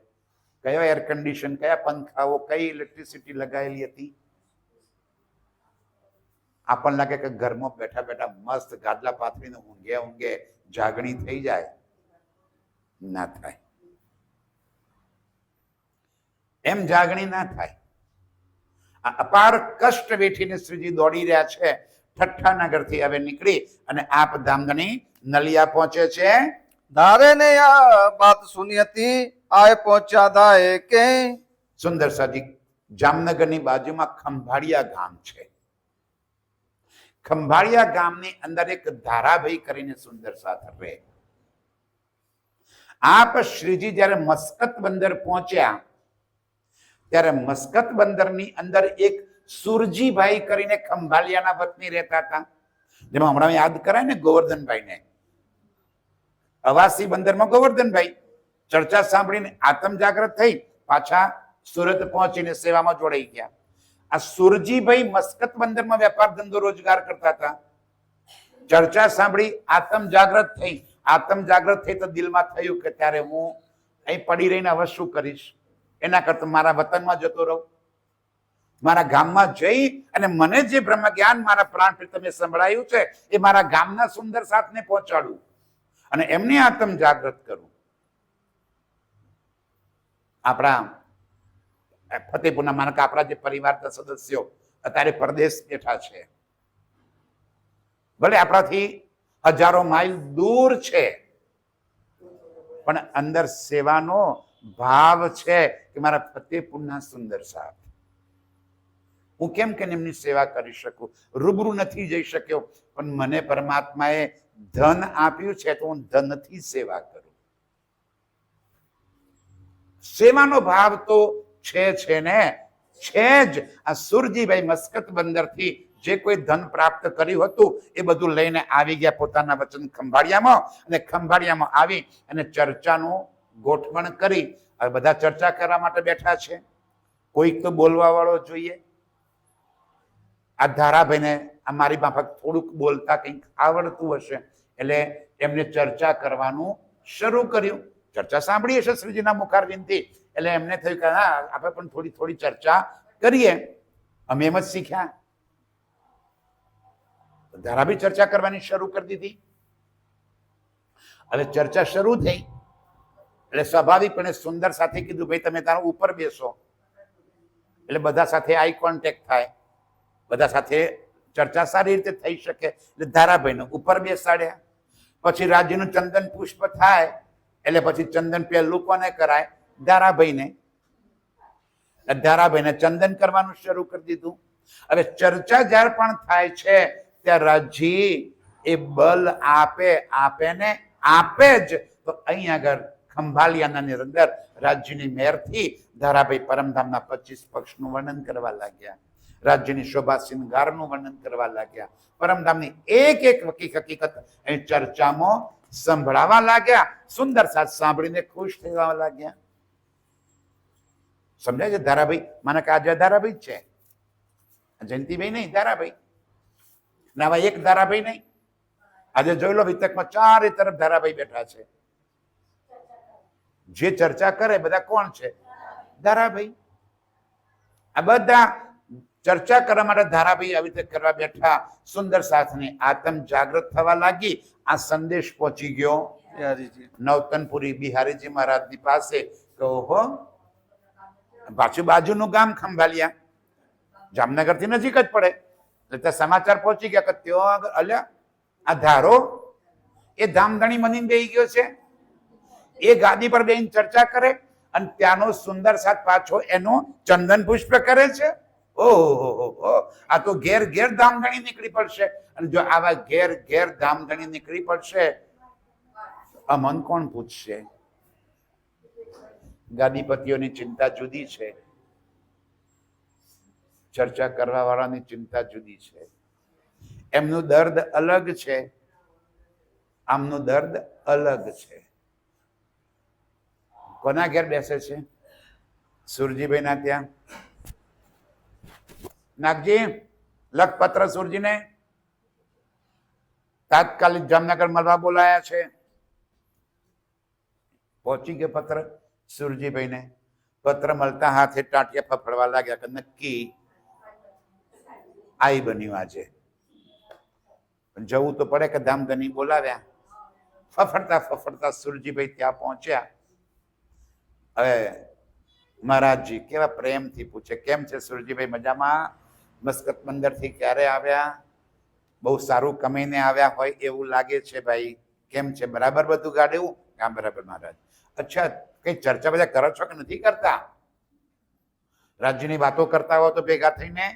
કયો એર કન્ડિશન, કયા પંખાઓ, કઈ ઇલેક્ટ્રિસિટી લગાવેલી હતી? આપણને લાગે કે ઘરમાં બેઠા બેઠા મસ્ત ગાદલા પાથરીને ઊંઘે જાગણી થઈ જાય. ના થાય. એમ જાગણી ના થાય. આ અપાર કષ્ટ વેઠીને શ્રીજી દોડી રહ્યા છે. ઠઠ્ઠાનગરથી હવે નીકળી અને આપ ધામધની નલિયા પહોંચે છે. धारे ने यह बात सुनी थी, आए पहुंचा दाए के. સુંદર સાથી, જામનગરની બાજુમાં ખંભાળિયા ગામ છે. ખંભાળિયા ગામની અંદર એક ધારાભાઈ કરીને સુંદર સાથ રહે. આપ શ્રીજી જ્યારે મસ્કત બંદર પહોંચ્યા ત્યારે મસ્કત બંદરની અંદર એક સુરજીભાઈ કરીને ખંભાળિયાના વતની રહેતા હતા. જેમાં હમણાં યાદ કરાય ને ગોવર્ધનભાઈને. અવાસી બંદરમાં ગોવર્ધનભાઈ ચર્ચા સાંભળીને આત્મ જાગૃત થઈ પાછા સુરત પહોંચીને સેવામાં જોડાઈ ગયા. આ સુરજીભાઈ મસ્કત બંદરમાં વેપાર ધંધો રોજગાર કરતા હતા. ચર્ચા સાંભળી આત્મ જાગૃત થઈ. આત્મ જાગૃત થઈ તો દિલમાં થયું કે ત્યારે હું અહીં પડી રહીને હવે શું કરીશ, એના કરતા મારા વતનમાં જતો રહું. મારા ગામમાં જઈ અને મને જે બ્રહ્મ જ્ઞાન મારા પ્રાણ પ્રીતમે સંભળાયું છે એ મારા ગામના સુંદર સાથને પહોંચાડું અને એમની આત્મ જાગૃત કરું. આપણા ફતેપુરના માનો કે આપણા જે પરિવારના સદસ્યો અત્યારે પરદેશ બેઠા છે, ભલે આપણાથી હજારો માઇલ દૂર છે, પણ અંદર સેવાનો ભાવ છે કે મારા ફતેપુરના સુંદર સાથ, હું કેમ કે એમની સેવા કરી શકું. રૂબરૂ નથી જઈ શક્યો, પણ મને પરમાત્માએ ધન આપ્યું છે તો હું ધનથી સેવા કરું. સેવાનો ભાવ તો છે ને, છે જ. આ સુરજીભાઈ મસ્કત બંદરથી જે કોઈ ધન પ્રાપ્ત કર્યું હતું એ બધું લઈને આવી ગયા પોતાના વચન ખંભાળિયામાં, અને ખંભાળિયામાં આવી અને ચર્ચાનું ગોઠવણ કરી. હવે બધા ચર્ચા કરવા માટે બેઠા છે, કોઈક તો બોલવા વાળો જોઈએ. આ ધારાભાઈને મારી માફક થોડુંક બોલતા કંઈક આવડતું હશે એટલે એમને ચર્ચા કરવાનું શરૂ કર્યું. ચર્ચા સાંભળી હશે શ્રીજીના મુખારવિંદથી, એટલે એમને થયું કે હા આપણે પણ થોડી થોડી ચર્ચા કરીએ. અમે એમ જ શીખ્યા. ધારા બી ચર્ચા કરવાની શરૂ કરી દીધી. હવે ચર્ચા શરૂ થઈ એટલે સ્વાભાવિકપણે સુંદર સાથે કીધું ભાઈ તમે તારા ઉપર બેસો. એટલે બધા સાથે આઈ કોન્ટેક્ટ થાય, બધા સાથે ચર્ચા સારી રીતે થઈ શકે. એટલે ધારાભાઈને ઉપર બેસાડ્યા. પછી રાજ્યનું ચંદન પુષ્પ થાય એટલે પછી ચંદન પહેલું કોને કરાય? ધારાભાઈને. ધારાભાઈને ચંદન કરવાનું શરૂ કરી દીધું. હવે ચર્ચા જ્યારે પણ થાય છે ત્યાં રાજી એ બલ આપે ને આપે જ. તો અહીં આગળ ખંભાલિયાના અંદર રાજ્યની મેરથી ધારાભાઈ પરમધામના 25 પક્ષનું વર્ણન કરવા લાગ્યા. રાજ્યની શોભા શિંગારનું વર્ણન કરવા લાગ્યા. પરમધામની એક એક હકીકત અહીં ચર્ચામાં સંભળાવા લાગ્યા. સુંદર સાથ સાંભળીને ખુશ થવા લાગ્યા. સમજાય છે? ધારાભાઈ માને કે આજે ધારાભાઈ છે, જયંતિભાઈ નહીં, ધારાભાઈ. ના એક ધારાભાઈ નહીં, આજે જોઈ લો વિતકમાં ચારે તરફ ધારાભાઈ બેઠા છે. જે ચર્ચા કરે બધા કોણ છે? ધારાભાઈ. આ બધા ચર્ચા કરવા માટે ધારાભાઈ આવી રીતે કરવા બેઠા. સુંદર સાથની આત્મ જાગૃત થવા લાગી. આ સંદેશ પહોંચી ગયો નવતનપુરી બિહારીજી મહારાજની પાસે. કહો પાછું બાજુનું ગામ ખંભાલિયા, જામનગર થી નજીક જ પડે. એટલે સમાચાર પહોંચી ગયા કે ત્યાં આગળ અલ્યા આ ધારો એ ધામધણી બનીને બેસી ગયો છે. એ ગાદી પર બેસીને ચર્ચા કરે અને ત્યાંનો સુંદર સાથ પાછો એનો ચંદન પુષ્પ કરે છે. ઓહો, આ તો ઘેર ઘેર ધામધણી નીકળી પડશે. અને જો આવા ઘેર ઘેર ધામધણી નીકળી પડશે, અમન કોણ પૂછશે? ગાદીપતિઓની ચિંતા જુદી છે, ચર્ચા કરવા વાળાની ચિંતા જુદી છે. એમનું દર્દ અલગ છે, આમનું દર્દ અલગ છે. કોના ઘેર બેસે છે? સુરજીભાઈ ના ત્યાં. નાગજી લખ પત્ર સુરજીને. તાત્કાલિક જામનગર મળવા બોલાયા છે. પહોંચી ગયો પત્ર સુરજીભાઈને. પત્ર મળતા હાથે ટાંટિયા ફફડવા લાગ્યા કે નક્કી આઈ બન્યું આજે. જવું તો પડે કે ધામધની બોલાવ્યા. ફફડતા ફફડતા સુરજીભાઈ ત્યાં પહોંચ્યા. હવે મહારાજજી કેવા પ્રેમથી પૂછે, કેમ છે સુરજીભાઈ? મજામાં? મસ્કત બંદરથી ક્યારે આવ્યા? બહુ સારું કમાઈને આવ્યા હોય એવું લાગે છે ભાઈ. કેમ છે? બરાબર બધું ગાડ્યું? હા બરાબર મહારાજ. અચ્છા કઈ ચર્ચા બધા કરો છો કે નથી કરતા? રાજ્યની વાતો કરતા હો તો ભેગા થઈને.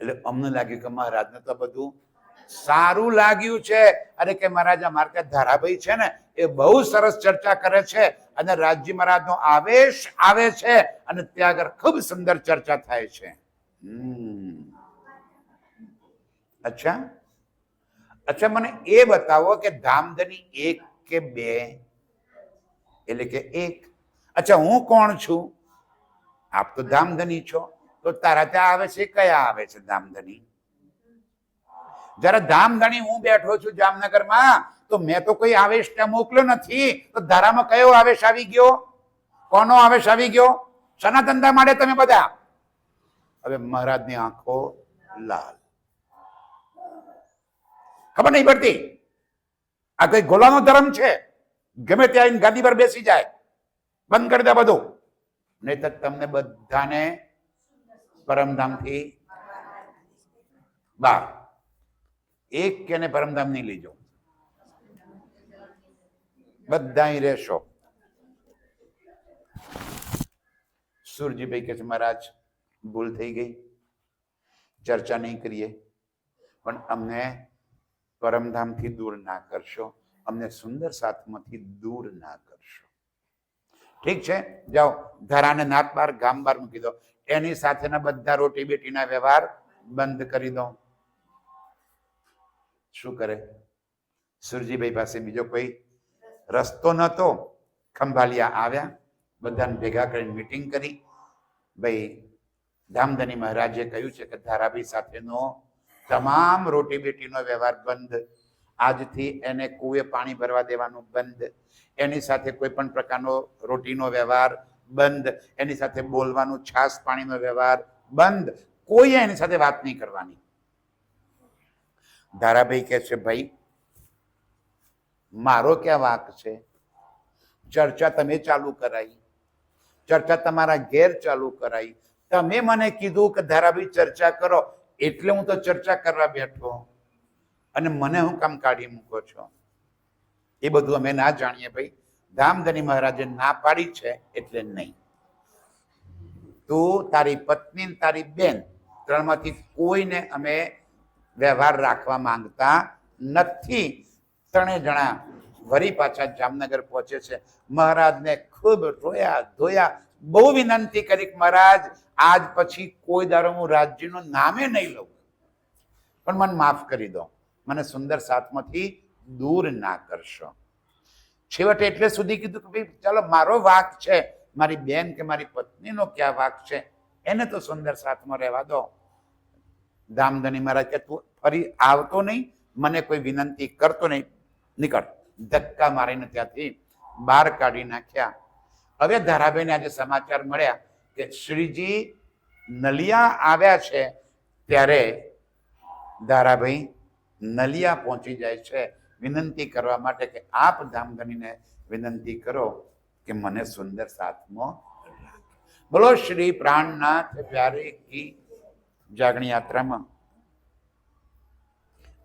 એટલે અમને લાગ્યું કે મહારાજને તો બધું સારું લાગ્યું છે. અરે કે મહારાજ અમારે ત્યાં ધારાભાઈ છે ને એ બહુ સરસ ચર્ચા કરે છે અને રાજજી મહારાજનો આવેશ આવે છે અને ત્યાં આગળ ખૂબ સુંદર ચર્ચા થાય છે. અચ્છા અચ્છા, મને એ બતાવો કે ધામધની એક કે બે? એટલે કે એક. અચ્છા હું કોણ છું? આપ તો ધામધની છો. તો તારા ત્યાં આવે છે કયા આવે છે ધામધની? જયારે ધામધણી હું બેઠો છું જામનગરમાં તો મેં તો કોઈ આવેશ ત્યાં મોકલ્યો નથી. તો ધારામાં કયો આવેશ આવી ગયો? કોનો આવેશ આવી ગયો? સનાતનતા માટે તમે બધા હવે મહારાજની આંખો લાલ. ખબર નહીં પડતી આ કઈ ગોલાનો ધર્મ છે. ગમે ત્યાં આવીને ગાદી પર બેસી જાય, બંધ કરી દે બધું. નહીં તો તમને બધાને પરમધામથી બહાર. એક કેને પરમધામ નહીં લઈ જાઓ, બધા અહીં રહેશો. સુરજીભાઈ કે છે મહારાજ ભૂલ થઈ ગઈ, ચર્ચા નહીં કરીએ, પણ અમને પરમધામથી દૂર ના કરશો, અમને સુંદર સાતમાંથી દૂર ના કરશો. ઠીક છે, જાઓ ધરાને નાત બાર ગામ બાર મૂકી દો, એની સાથેના બધા રોટી બેટીના વ્યવહાર બંધ કરી દો. શું કરે? સુરજીભાઈ પાસે બીજો કોઈ રસ્તો નતો. ખંભાલિયા આવ્યા, બધાને ભેગા કરીને મીટિંગ કરી. ભાઈ ધામધની મહારાજે કહ્યું છે કે ધારાભાઈ સાથેનો તમામ રોટી બેટીનો વ્યવહાર બંધ. આજથી એને કુએ પાણી ભરવા દેવાનું બંધ, એની સાથે કોઈ પણ પ્રકારનો રોટીનો વ્યવહાર બંધ, એની સાથે બોલવાનું છાસ પાણીનો વ્યવહાર બંધ, કોઈ એની સાથે વાત નહીં કરવાની. ધારાભાઈ કહે છે ભાઈ મારો ક્યાં વાંક છે? ચર્ચા તમે ચાલુ કરાઈ, ચર્ચા તમારા ઘેર ચાલુ કરાઈ, તમે મને કીધું કે ધારાભાઈ ચર્ચા કરો એટલે હું તો ચર્ચા કરવા બેઠો, અને મને હું કામ કાઢી મૂકો છો? એ બધું અમે ના જાણીએ ભાઈ. ધામધની મહારાજે ના પાડી છે એટલે નહીં. તું તારી પત્ની તારી બેન ત્રણમાંથી કોઈને અમે વ્યવહાર રાખવા માંગતા નથી. ત્રણે જણા વળી પાછા જામનગર પહોંચે છે. મહારાજને ખૂબ રોયા ધોયા, બહુ વિનંતી કરી કે મહારાજ આજ પછી કોઈ દાડો હું રાજ્યનું નામે નહીં લઉં, પણ મને માફ કરી દો, મને સુંદર સાતમાંથી દૂર ના કરશો. છેવટે એટલે સુધી કીધું કે ભાઈ ચાલો મારો વાક છે, મારી બેન કે મારી પત્નીનો ક્યાં વાક છે, એને તો સુંદર સાથમાં રહેવા દો. ધામધની મહારાજ કે તું ફરી આવતો નહીં, મને કોઈ વિનંતી કરતો નહીં, નીકળ. ધક્કા મારીને ત્યાંથી બહાર કાઢી નાખ્યા. હવે ધારાભાઈને આજે સમાચાર મળ્યા કે શ્રીજી નલિયા આવ્યા છે. ત્યારે ધારાભાઈ નલિયા પહોંચી જાય છે વિનંતી કરવા માટે કે આપ ધામધનીને વિનંતી કરો કે મને સુંદર સાથમાં રાખે. બોલો શ્રી પ્રાણનાથ પ્યારે કી જાગણી યાત્રામાં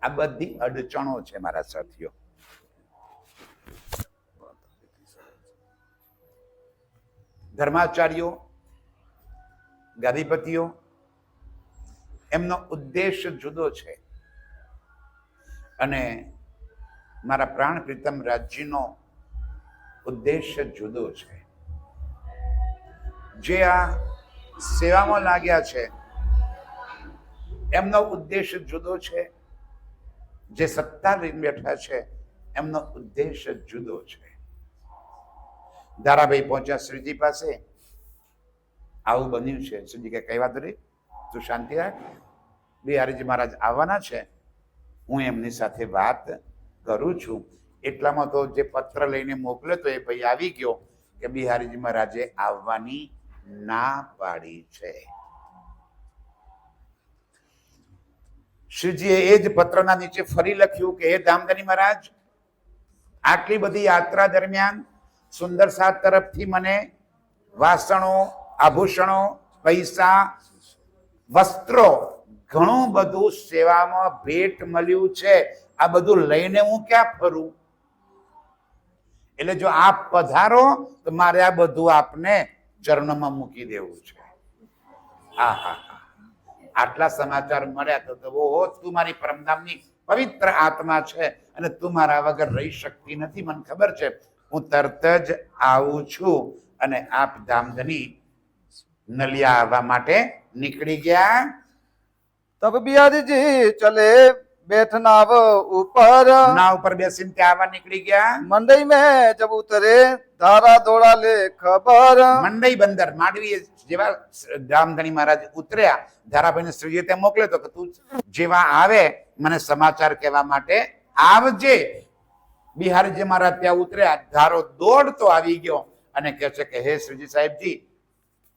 આ બધી અડચણો છે મારા સાથીઓ. ધર્માચાર્યો, ગાદીપતિઓ, એમનો ઉદ્દેશ જુદો છે અને મારા પ્રાણ પ્રીતમ રાજ્યનો ઉદ્દેશ જુદો છે. જે આ સેવામાં લાગ્યા છે એમનો ઉદ્દેશ જુદો છે, જે સત્તા લઈને બેઠા છે એમનો ઉદ્દેશ જુદો છે. ધારાભાઈ પહોંચ્યા શ્રીજી પાસે. આવું બન્યું છે. શ્રીજી કે કઈ વાત નહીં, તું શાંતિ રાખ, બિહારીજી મહારાજ આવવાના છે, હું એમની સાથે વાત કરું છું. એટલામાં તો જે પત્ર લઈને મોકલ્યો તો એ ભાઈ આવી ગયો કે બિહારીજી મહારાજે આવવાની ના પાડી છે. શ્રીજીએ એ જ પત્રના નીચે ફરી લખ્યું કે હે ધામધની મહારાજ, આટલી બધી યાત્રા દરમિયાન સુંદર સાત તરફથી મને વાસણો, આભૂષણો, પૈસા, વસ્ત્રો, ઘણું બધું સેવામાં ભેટ મળ્યું છે. આ બધું લઈને હું ક્યાં ફરું? એટલે જો આપ પધારો તો મારે આ બધું આપને ચરણોમાં મૂકી દેવું છે. હા હા હા, આટલા સમાચાર મળ્યા તો ઓહો, તું મારી પરમધામની પવિત્ર આત્મા છે અને તું મારા વગર રહી શકતી નથી, મને ખબર છે. હું તરત જ આવું છું. અને આપ ધામધની નલિયા આવવા માટે નીકળી ગયા. तब बिहारी जी चले बैठ नाव ऊपर, નાવ ઉપર બેસીને ત્યાં આવવા નીકળી ગયા. मंडई में जब उतरे धारा दौड़ा ले खबर, મંડઈ બંદર માંડવી જેવા ધામધની મહારાજ ઉતર્યા. ધારાભાઈને શ્રીજીએ ત્યાં મોકલ્યો તો કે તું જેવા આવે મને સમાચાર કહેવા માટે આવજે. બિહારીજી મહારાજ ત્યાં ઉતર્યા. ધારો દોડતો આવી ગયો અને કહે છે કે હે શ્રીજી સાહેબજી,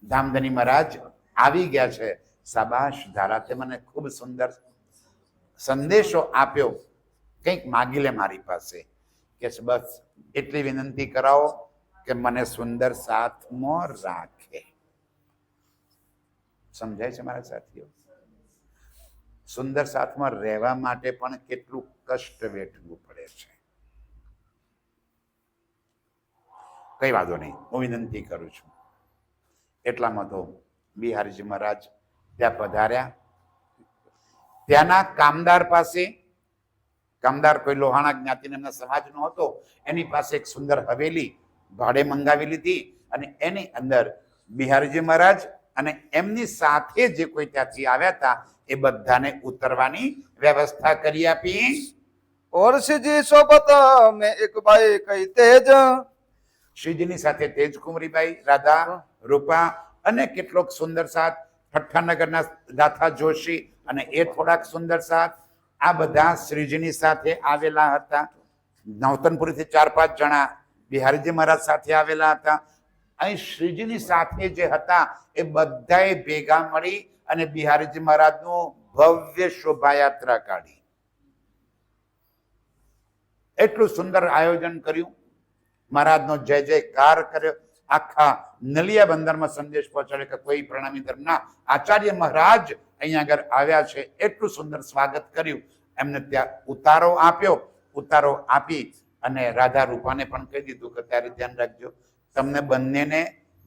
ધામધની મહારાજ આવી ગયા છે. શાબાશ ધારા, તે મને ખૂબ સુંદર સંદેશો આપ્યો, કંઈક માગી લે મારી પાસે. કે બસ એટલી વિનંતી કરાવો કે મને સુંદર સાથમાં રાખે. સમજાય છે મારા સાથીઓ? સુંદર સાથમાં રહેવા માટે પણ કેટલું કષ્ટ વેઠવું પડે છે. કઈ વાંધો નહીં, હું વિનંતી કરું છું. એટલામાં તો બિહારીજી મહારાજ ત્યાં પધાર્યા. ત્યાંના કામદાર પાસે, કામદાર કોઈ લોહાણા જ્ઞાતિને એમના સમાજનો હતો, એની પાસે એક સુંદર હવેલી ભાડે મંગાવી લીધી અને એની અંદર બિહારીજી મહારાજ અને એમની સાથે જે કોઈ ત્યાંથી આવ્યા હતા એ બધાને ઉતરવાની વ્યવસ્થા કરી આપી. और श्रीजी सोबत में एक भाई कई तेज, શ્રીજીની સાથે તેજકુમારીબાઈ, રાધા, રૂપા અને કેટલોક સુંદર સાથ, ઠઠ્ઠાનગરના દાથા જોશી અને એ થોડાક સુંદર સાથ, આ બધા શ્રીજીની સાથે આવેલા હતા. નવતનપુરીથી 4-5 જણા બિહારીજી મહારાજ સાથે આવેલા હતા. અહીં શ્રીજીની સાથે જે હતા એ બધાએ ભેગા મળી અને બિહારીજી મહારાજનું ભવ્ય શોભાયાત્રા કાઢી. એટલું સુંદર આયોજન કર્યું, મહારાજનો જય જયકાર કર્યો. આખા નલિયા બંદરમાં સંદેશ પહોંચાડ્યો કે કોઈ પ્રણામી ધર્મના આચાર્ય મહારાજ અહીંયા આગળ આવ્યા છે. એટલું સુંદર સ્વાગત કર્યું. એમને ત્યાં ઉતારો આપ્યો. ઉતારો આપી અને રાધા રૂપાને પણ કહી દીધું કે ત્યારે ધ્યાન રાખજો, તમને બંનેને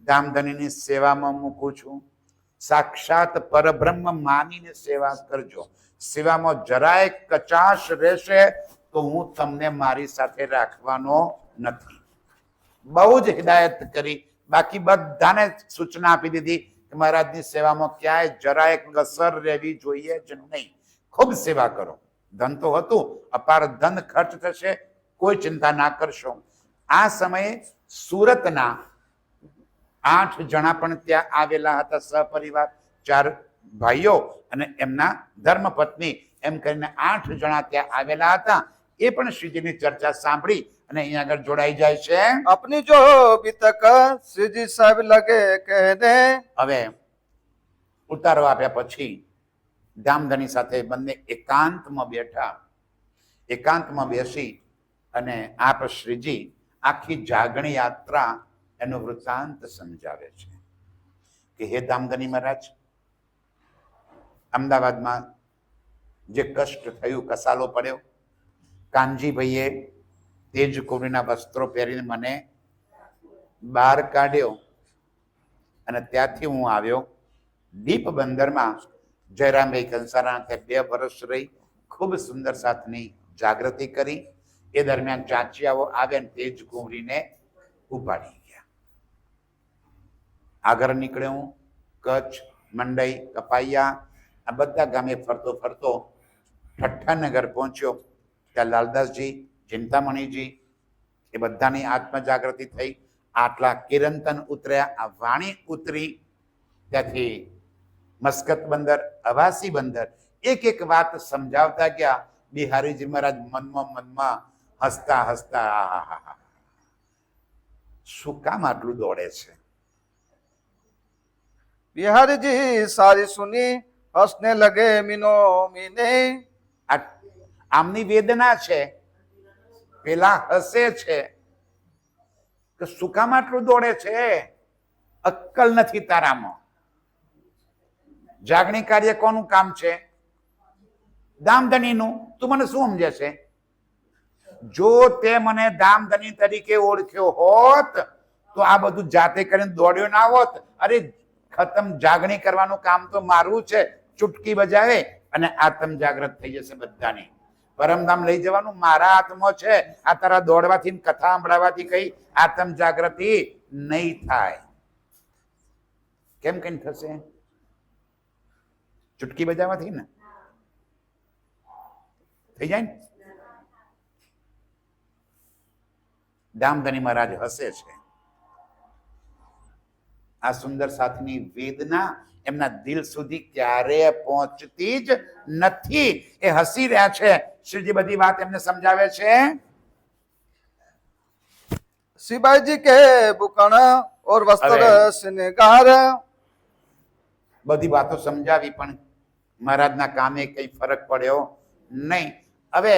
ધામધનીની સેવામાં મૂકું છું. સાક્ષાત પરબ્રહ્મ માનીને સેવા કરજો. સેવામાં જરાય કચાશ રહેશે તો હું તમને મારી સાથે રાખવાનો નથી. બહુ જ હિદાયત કરી. બાકી બધાને સૂચના આપી દીધી કે મહારાજની સેવામાં ક્યાંય જરાય કસર રહેવી જોઈએ જ નહીં. ખૂબ સેવા કરો. ધન તો હતું, અપાર ધન ખર્ચ થશે, કોઈ ચિંતા ના કરશો. આ સમયે સુરતના 8 જણા પણ ત્યાં આવેલા હતા, સપરિવાર, 4 ભાઈઓ અને એમના ધર્મપત્ની, એમ કરીને 8 જણા ત્યાં આવેલા હતા. એ પણ શ્રીજીની ચર્ચા સાંભળી અને અહીંયા આગળ જોડાઈ જાય છે. अपनी जो अभी तक श्रीजी साहब लगे कहने, હવે ઉતારો આપ્યા પછી ધામધની સાથે બંને એકાંતમાં બેઠા. એકાંતમાં બેસી અને આપ શ્રીજી આખી જાગણી યાત્રા એનો વૃત્તાંત સમજાવે છે કે હે ધામધની મહારાજ, અમદાવાદમાં જે કષ્ટ થયું, કસાલો પડ્યો, કાનજીભાઈએ તેજકુમારીના વસ્ત્રો પહેરીને મને બહાર કાઢ્યો અને ત્યાંથી હું આવ્યો દીપ બંદરમાં. જયરામભાઈ કંસારા 2 વર્ષ રહી, ખૂબ સુંદર સાથની જાગૃતિ કરી. એ દરમિયાન ચાચિયાઓ આવે ને તેજકુમારીને ઉપાડી ગયા. આગળ નીકળ્યો હું કચ્છ, મંડઈ, કપાયા, આ બધા ગામે ફરતો ફરતો ઠઠ્ઠાનગર પહોંચ્યો. ત્યાં લાલદાસજી, ચિંતામણીજી, એ બધાની આત્મજાગૃતિ થઈ. આટલા કિરંતન ઉતર્યા, આ વાણી ઉતરી. ત્યાંથી મસ્કત બંદર, અવાસી બંદર, એક એક વાત સમજાવતા ગયા. બિહારીજી મહારાજ મનમાં હસતા હસતા, આહાહા, શું કામ આટલું દોડે છે? बिहारी जी सारी सुनी हंसने लगे मीनो मीने. આમની વેદના છે, પેલા હસે છે કે શું કામ આટલું દોડે છે? અક્કલ નથી તારામાં. જાગણી કાર્ય કોનું કામ છે? ધામધનીનું. તું મને શું સમજે છે? જો તે મને ધામધની તરીકે ઓળખ્યો હોત તો આ બધું જાતે કરીને દોડ્યો ના હોત. અરે ખતમ, જાગણી કરવાનું કામ તો મારું છે. ચૂટકી બજાવે અને આત્મ જાગૃત થઈ જશે બધાની. પરમધામ લઈ જવાનું મારા હાથમાં છે. આ તારા દોડવાથી, કથા સંભળાવવાથી કઈ આત્મ જાગૃતિ નહીં થાય. કેમ કઈ થશે? ચૂટકી બજાવવાથી ને થઈ જાય ને. ધામધની મહારાજ હસે છે. આ સુંદર સાથની વેદના એમના દિલ સુધી ક્યારે પહોંચતી જ નથી. એ હસી રહ્યા છે. શ્રીજી બધી વાત એમને સમજાવે છે. शिवाजी के बुकण और वस्त्र अरे। श्रृंगार, બધી વાતો સમજાવી પણ મહારાજના કામે કઈ ફરક પડ્યો નહીં. હવે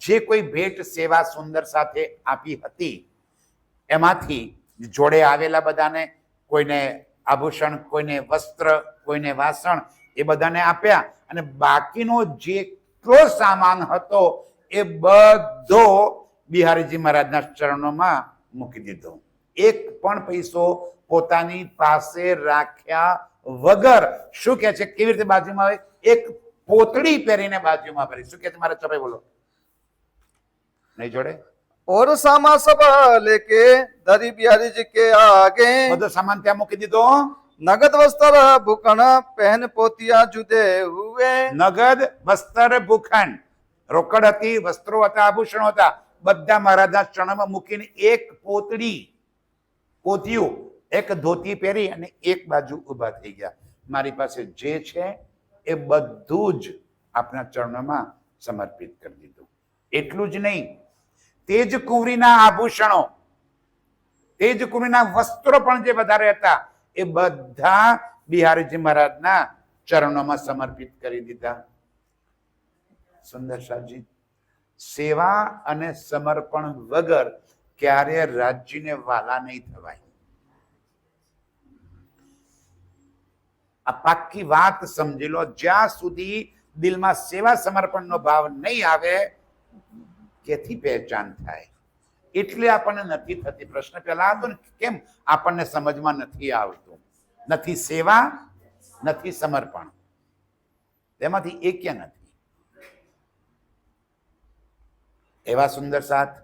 જે કોઈ ભેટ સેવા સુંદર સાથે આપી હતી એમાંથી જોડે આવેલા બધાને કોઈને આભૂષણ, કોઈને વસ્ત્ર, કોઈને વાસણ એ બધાને આપ્યા અને બાકીનો જેટલો સામાન હતો એ બધો બિહારીજી મહારાજના ચરણોમાં મૂકી દીધો. એક પણ પૈસો પોતાની પાસે રાખ્યા વગર. શું કે છે, કેવી રીતે બાજુમાં આવે? એક પોતળી પહેરીને બાજુમાં ભરી. શું કે છે મારા ચપાઈ બોલો નહીં જોડે? और सामा सब लेके धरी बिहारी जी के आगे બધો સામાન ત્યાં મૂકી દીધો. नगद वस्त्र भूषण पहन पोतिया जुदे हुए નગદ વસ્ત્ર ભૂખંડ, રોકડ હતી, વસ્ત્રો હતા, આભૂષણો હતા, બધા મહારાજના ચરણમાં મૂકીને એક પોતળી, પોતિયું, એક ધોતી પહેરી અને એક બાજુ ઊભા થઈ ગયા. મારી પાસે જે છે એ બધું જ આપના ચરણોમાં સમર્પિત કરી દીધું. એટલું જ નહીં, તેજ કુંવરીના આભૂષણો, તેજ કુંવરીના વસ્ત્રો પણ જે વધારે હતા એ બધા બિહારીજી મહારાજના ચરણોમાં સમર્પિત કરી દીધા. સુંદર શાહજી, સેવા અને સમર્પણ વગર ક્યારે રાજ્યને વાલા નહીં થવાય. આ પાક્કી વાત સમજી લો. જ્યાં સુધી દિલમાં સેવા સમર્પણનો ભાવ નહીં આવે કેથી પહેચાન થાય? એટલે આપણને નથી થતી. પ્રશ્ન પેલા હતો ને, કેમ આપણને સમજમાં નથી આવતું? નથી સેવા, નથી સમર્પણ, તેમાંથી એકે નથી. એવા સુંદર સાથ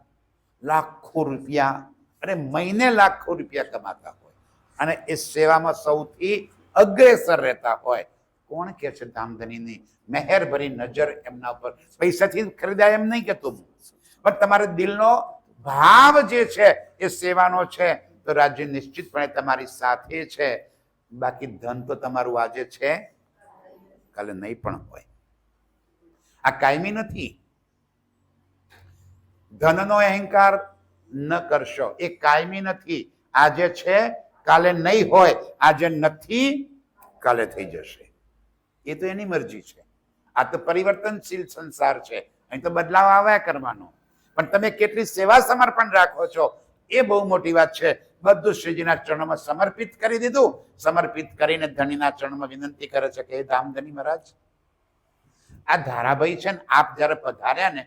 લાખો રૂપિયા, અરે મહિને લાખો રૂપિયા કમાતા હોય અને એ સેવામાં સૌથી અગ્રેસર રહેતા હોય. કોણ કે છે ધામધનીની મહેર ભરી નજર એમના ઉપર? પૈસાથી ખરીદાય એમ નહીં કહેતો, પણ તમારે દિલનો ભાવ જે છે એ સેવાનો છે તો રાજ્ય નિશ્ચિતપણે તમારી સાથે છે. બાકી ધન તો તમારું આજે છે, કાલે નહીં પણ હોય. આ કાયમી નથી. ધનનો અહંકાર ન કરશો, એ કાયમી નથી. આજે છે, કાલે નહીં હોય. આજે નથી, કાલે થઈ જશે. એ તો એની મરજી છે. આ તો પરિવર્તનશીલ સંસાર છે. અહીં તો બદલાવ આવ્યા કરવાનો. પણ તમે કેટલી સેવા સમર્પણ રાખો છો એ બહુ મોટી વાત છે. બધું શ્રીજીના ચરણોમાં સમર્પિત કરી દીધું. સમર્પિત કરીને ધણીના ચરણમાં વિનંતી કરે છે કે હે ધામધની મહારાજ, આ ધારાભાઈ છે ને, આપ જયારે પધાર્યા ને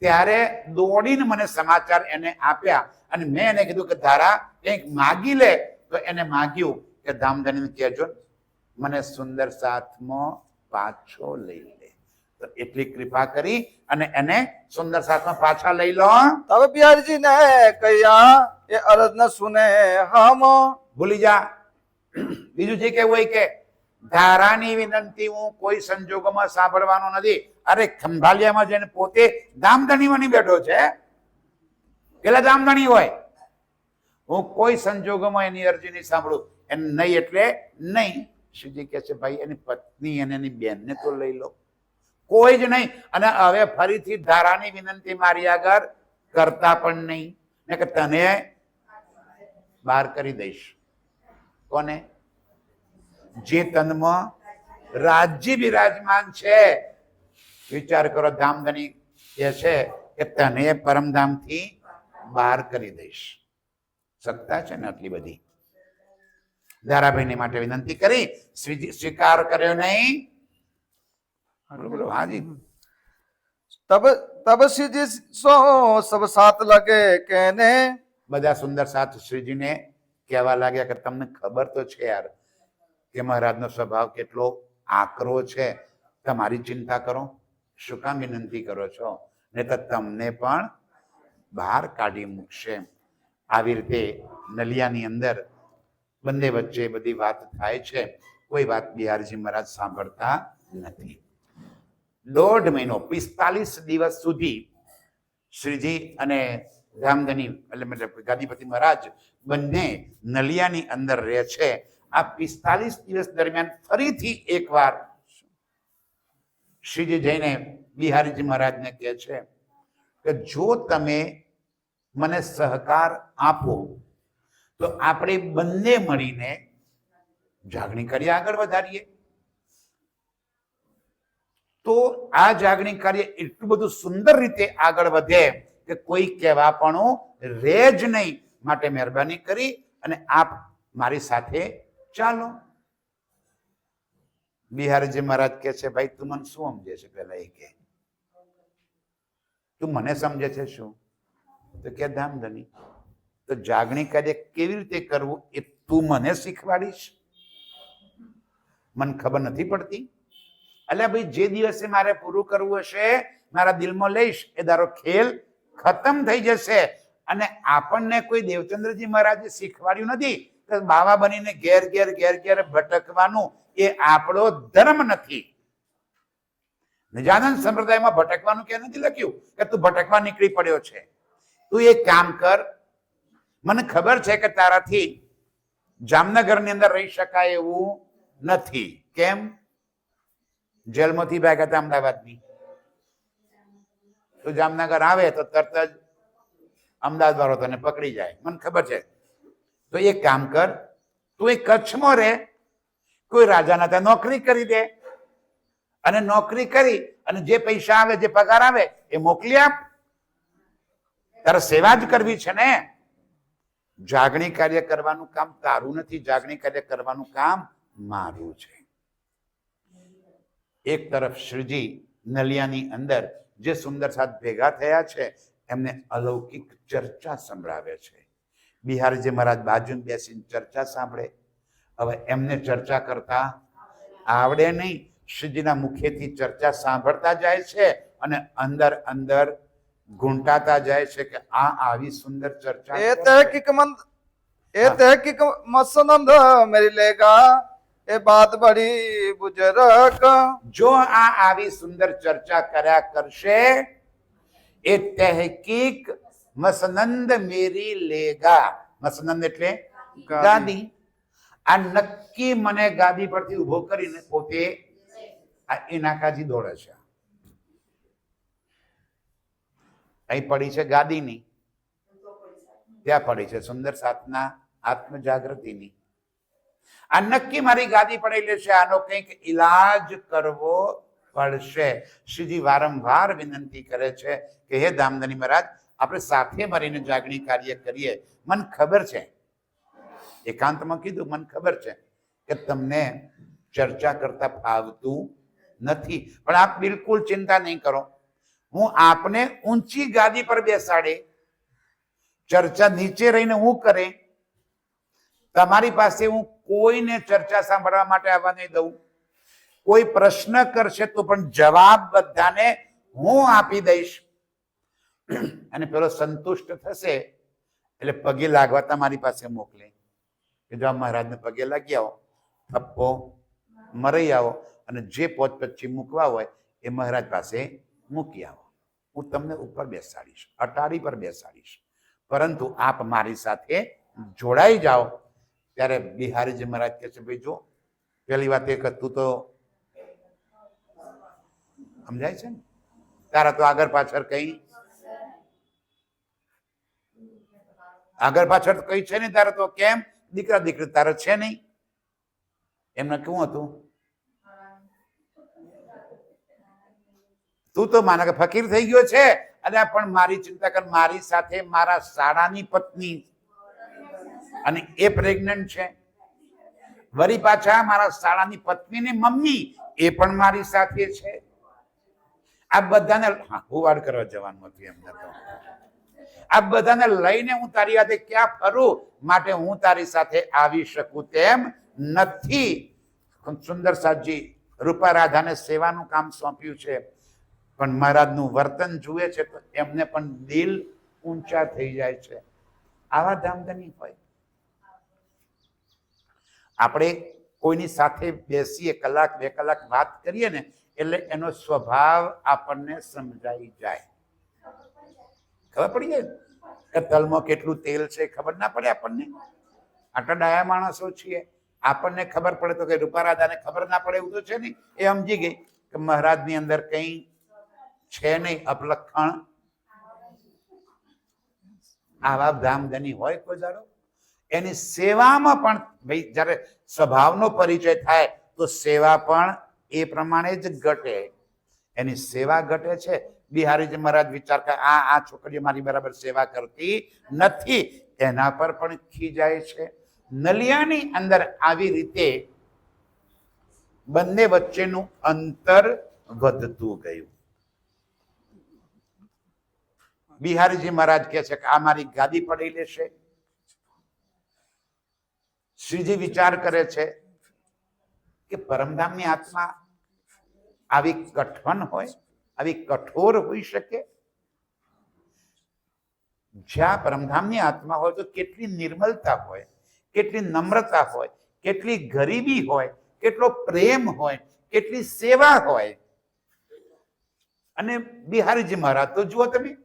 ત્યારે દોડીને મને સમાચાર એને આપ્યા અને મેં એને કીધું કે ધારા કંઈક માગી લે. તો એને માગ્યું કે ધામધની કહેજો મને સુંદર સાથમાં પાછો લઈ લે. તો એટલી કૃપા કરી અને એને સુંદર સાથમાં પાછા લઈ લો. तब बिहारी जी ने कहा ये अरज न सुने हम ભૂલી જા. બીજું જે કેવું હોય કે ધારાની વિનંતી હું કોઈ સંજોગોમાં સાંભળવાનો નથી. અરે ખંભાલિયામાં જઈને પોતે ધામધણીમાં નહીં બેઠો છે, પેલા ધામધણી હોય. હું કોઈ સંજોગોમાં એની અરજી નહીં સાંભળું. એને નહીં એટલે નહીં. શ્રીજી કહે છે ભાઈ એની પત્ની અને એની બેનને તો લઈ લો. કોઈ જ નહીં. અને હવે ફરીથી ધારાની વિનંતી મારી આગળ કરતા પણ નહીં ને કે તને બહાર કરી દઈશ. કોને? જે તનમાં રાજ્ય બિરાજમાન છે. વિચાર કરો, ધામધની એ છે કે તને પરમધામથી બહાર કરી દઈશ. સત્તા છે ને આટલી બધી. ધારાભાઈને માટે વિનંતી કરી, શ્રીજી સ્વીકાર કર્યો નહીં. બોલો હાજી. तब तब श्री जी सो सब साथ लगे कहने બધા સુંદર સાથ શ્રીજીને કહેવા લાગ્યા કે તમને ખબર તો છે યાર કે મહારાજનો સ્વભાવ કેટલો આકરો છે. તમારી ચિંતા કરો, શું કામ વિનંતી કરો છો? ને તો તમને પણ બહાર કાઢી મૂકશે. આવી રીતે નલિયાની અંદર બંને વચ્ચે બધી વાત થાય છે. કોઈ વાત બિહારજી મહારાજ સાંભળતા નથી. 1.5 મહિનો 45 દિવસ સુધી શ્રીજી અને ધામધની એટલે મતલબ ગાદીપતિ મહારાજ બંને નલિયાની અંદર રહે છે. આ 45 દિવસ દરમિયાન ફરીથી એકવાર શ્રીજી જઈને બિહારીજી મહારાજને કહે છે કે જો તમે મને સહકાર આપો તો આપણે બંને મળીને જાગણી કાર્ય આગળ વધારીએ. તો આ જાગણી કાર્ય એટલું બધું સુંદર રીતે આગળ વધે કે કોઈ કહેવાપણું રહે જ નહીં. માટે મહેરબાની કરી અને આપ મારી સાથે ચાલો. બિહારજી મહારાજ કહે છે, ભાઈ તું મને શું સમજે છે? પેલા એ કે તું મને સમજે છે શું? તો કે ધામધની, તો જાગણી કાર્ય કેવી રીતે કરવું એ તું મને શીખવાડીશ? મને ખબર નથી પડતી. એટલે ભાઈ જે દિવસે મારે પૂરું કરવું હશે મારા દિલમાં લઈશ એ દારો ખેલ ખતમ થઈ જશે. અને આપણને કોઈ દેવચંદ્રજી મહારાજે શીખવાડ્યું નથી કે બાવા બનીને ઘેર ઘેર ઘેર ઘેર ભટકવાનું. એ આપણો ધર્મ નથી. નિજાનંદ સંપ્રદાયમાં ભટકવાનું કે નથી લખ્યું કે તું ભટકવા નીકળી પડ્યો છે. તું એક કામ કર, મને ખબર છે કે તારાથી જામનગરની અંદર રહી શકાય એવું નથી. કેમ? જેલમાંથી ભાગ્યા હતા અમદાવાદની. તો જામનગર આવે તો તરત જ અમદાવાદ વાળો તને પકડી જાય, મને ખબર છે. તો એક કામ કર, તું એ કચ્છમાં રહે, કોઈ રાજાના ત્યાં નોકરી કરી દે અને નોકરી કરી અને જે પૈસા આવે જે પગાર આવે એ મોકલી આપ. તારે સેવા જ કરવી છે ને. જાગણી કાર્ય કરવાનું કામ તારું નથી, જાગણી કાર્ય કરવાનું કામ મારું છે. એક તરફ શ્રીજી નલિયાની અંદર જે સુંદર સાથ ભેગા થયા છે એમને અલૌકિક ચર્ચા સંભળાવે છે. બિહારજી મહારાજ બાજુ બેસીને ચર્ચા સાંભળે. હવે એમને ચર્ચા કરતા આવડે નહીં. શ્રીજીના મુખેથી ચર્ચા સાંભળતા જાય છે અને અંદર અંદર ઘૂંટાતા જાય છે કે આ આવી સુંદર ચર્ચા. એ તहकीक मसनंद मेरी लेगा એ બાત બડી બુજરક. જો આ આવી સુંદર ચર્ચા કર્યા કરશે એ તहकीक મસનંદ મેરી લેગા. મસનંદ એટલે ગાદી. આ નક્કી મને ગાદી પરથી ઉભો કરીને પોતે આ ઇનાકાજી દોડે છે. અહીં પડી છે ગાદીની, ત્યાં પડી છે સુંદર સાતના આત્મ જાગૃતિની. આ નક્કી મારી ગાદી પડેલી છે, આનો કંઈક ઈલાજ કરવો પડશે. શ્રીજી વારંવાર વિનંતી કરે છે કે હે દામદની મહારાજ, આપણે સાથે મળીને જાગણી કાર્ય કરીએ. મને ખબર છે, એકાંતમાં કીધું, મને ખબર છે કે તમને ચર્ચા કરતા ફાવતું નથી, પણ આપ બિલકુલ ચિંતા નહીં કરો. હું આપને ઊંચી ગાદી પર બેસાડે, ચર્ચા નીચે રહીને હું કરે. તમારી પાસે હું કોઈને ચર્ચા સાંભળવા માટે આવવા નહીં દઉં. કોઈ પ્રશ્ન કરશે તો પણ જવાબ બધાને હું આપી દઈશ. અને પેલો સંતુષ્ટ થશે એટલે પગે લાગવા તમારી પાસે મોકલે કે જો મહારાજને પગે લાગી આવો, થપ્પો મરાઈ આવો અને જે પોત પછી મૂકવા હોય એ મહારાજ પાસે મૂકી આવો. હું તમને ઉપર બેસાડીશ, અટારી પર બેસાડીશ, પરંતુ આપ મારી સાથે જોડાઈ જાઓ. ત્યારે બિહારીજી મહારાજ કહે છે, ભાઈ જો પેલી વાત એક તું તો સમજાય છે ને, તારા તો આગળ પાછળ કઈ છે નહીં. તારે તો કેમ દીકરા દીકરી તારે છે નહીં. એમને કેવું હતું? તું તો માના કે ફકીર થઈ ગયો છે. અને પણ મારી ચિંતા કર, મારી સાથે મારા શાળાની પત્ની અને એ પ્રેગ્નન્ટ છે. વળી પાછા મારા શાળાની પત્નીની મમ્મી એ પણ મારી સાથે છે. આ બધાને હુવાડ કરવા જવાનું હતું એમને તો. આ બધાને લઈને હું તારી સાથે ક્યાં ફરું? માટે હું તારી સાથે આવી શકું તેમ નથી. સુંદર સાજી રૂપા રાધાને સેવાનું કામ સોંપ્યું છે, પણ મહારાજનું વર્તન જુએ છે તો એમને પણ દિલ ઊંચા થઈ જાય છે. આવા ધામધની હોય. આપણે કોઈની સાથે બેસીએ, કલાક બે કલાક વાત કરીએ ને એટલે એનો સ્વભાવ આપણને સમજાઈ જાય. ખબર પડી જાય કે તલમાં કેટલું તેલ છે, ખબર ના પડે આપણને. આટલા ડાયા માણસો છીએ, આપણને ખબર પડે તો કે રૂપા રાધાને ખબર ના પડે એવું તો છે નહીં. એ સમજી ગઈ કે મહારાજની અંદર કઈ છે નહીં, અપલખણ. આવા ધામધની હોય કોઈ દાડો? એની સેવામાં પણ ભાઈ જ્યારે સ્વભાવનો પરિચય થાય તો સેવા પણ એ પ્રમાણે જ ઘટે. એની સેવા ઘટે છે. બિહારીજી મહારાજ વિચાર કરે આ છોકરીઓ મારી બરાબર સેવા કરતી નથી, એના પર પણ ખીજાય છે. નલિયાની અંદર આવી રીતે બંને વચ્ચેનું અંતર વધતું ગયું. બિહારીજી મહારાજ કહે છે કે આ મારી ગાદી પડી લેશે. શ્રીજી વિચાર કરે છે કે પરમધામની આત્મા આવી કઠણ હોય, આવી કઠોર હોઈ શકે? જ્યાં પરમધામની આત્મા હોય તો કેટલી નિર્મલતા હોય, કેટલી નમ્રતા હોય, કેટલી ગરીબી હોય, કેટલો પ્રેમ હોય, કેટલી સેવા હોય. અને બિહારીજી મહારાજ તો જુઓ તમે,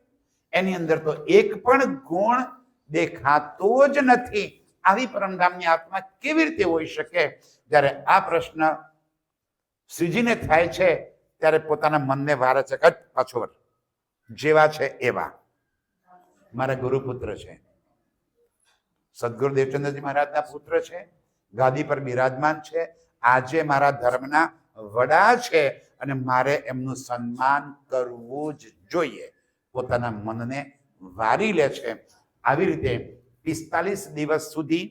એની અંદર તો એક પણ ગુણ દેખાતો જ નથી. આવી પરમધામની આત્મા કેવી રીતે હોઈ શકે? જ્યારે આ પ્રશ્ન શ્રીજીને થાય છે ત્યારે પોતાના મનને વારે છે, પાછો વળ, જેવા છે એવા મારા ગુરુપુત્ર છે, સદગુરુ દેવચંદ્રજી મહારાજના પુત્ર છે, ગાદી પર બિરાજમાન છે, આજે મારા ધર્મના વડા છે અને મારે એમનું સન્માન કરવું જ જોઈએ. પોતાના મનને વારી લે છે. આવી રીતે 45 દિવસ સુધી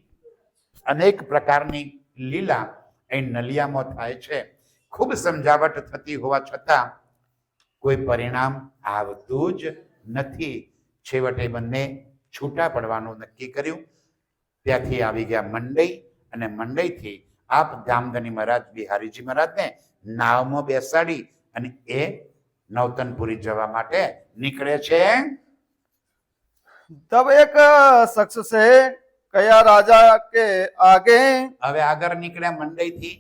અનેક પ્રકારની લીલા અહીં નલિયામાં થાય છે. ખૂબ સમજાવટ થતી હોવા છતાં કોઈ પરિણામ આવતું જ નથી. છેવટે બંને છૂટા પડવાનું નક્કી કર્યું. ત્યાંથી આવી ગયા મંડઈ, અને મંડઈથી આપ ધામધની મહારાજ બિહારીજી મહારાજને નાવમાં બેસાડી અને એ નવતનપુરી જવા માટે નીકળે છે. तब एक शख्स से कया राजा के आगे, હવે આગળ નીકળ્યા મંડઈથી.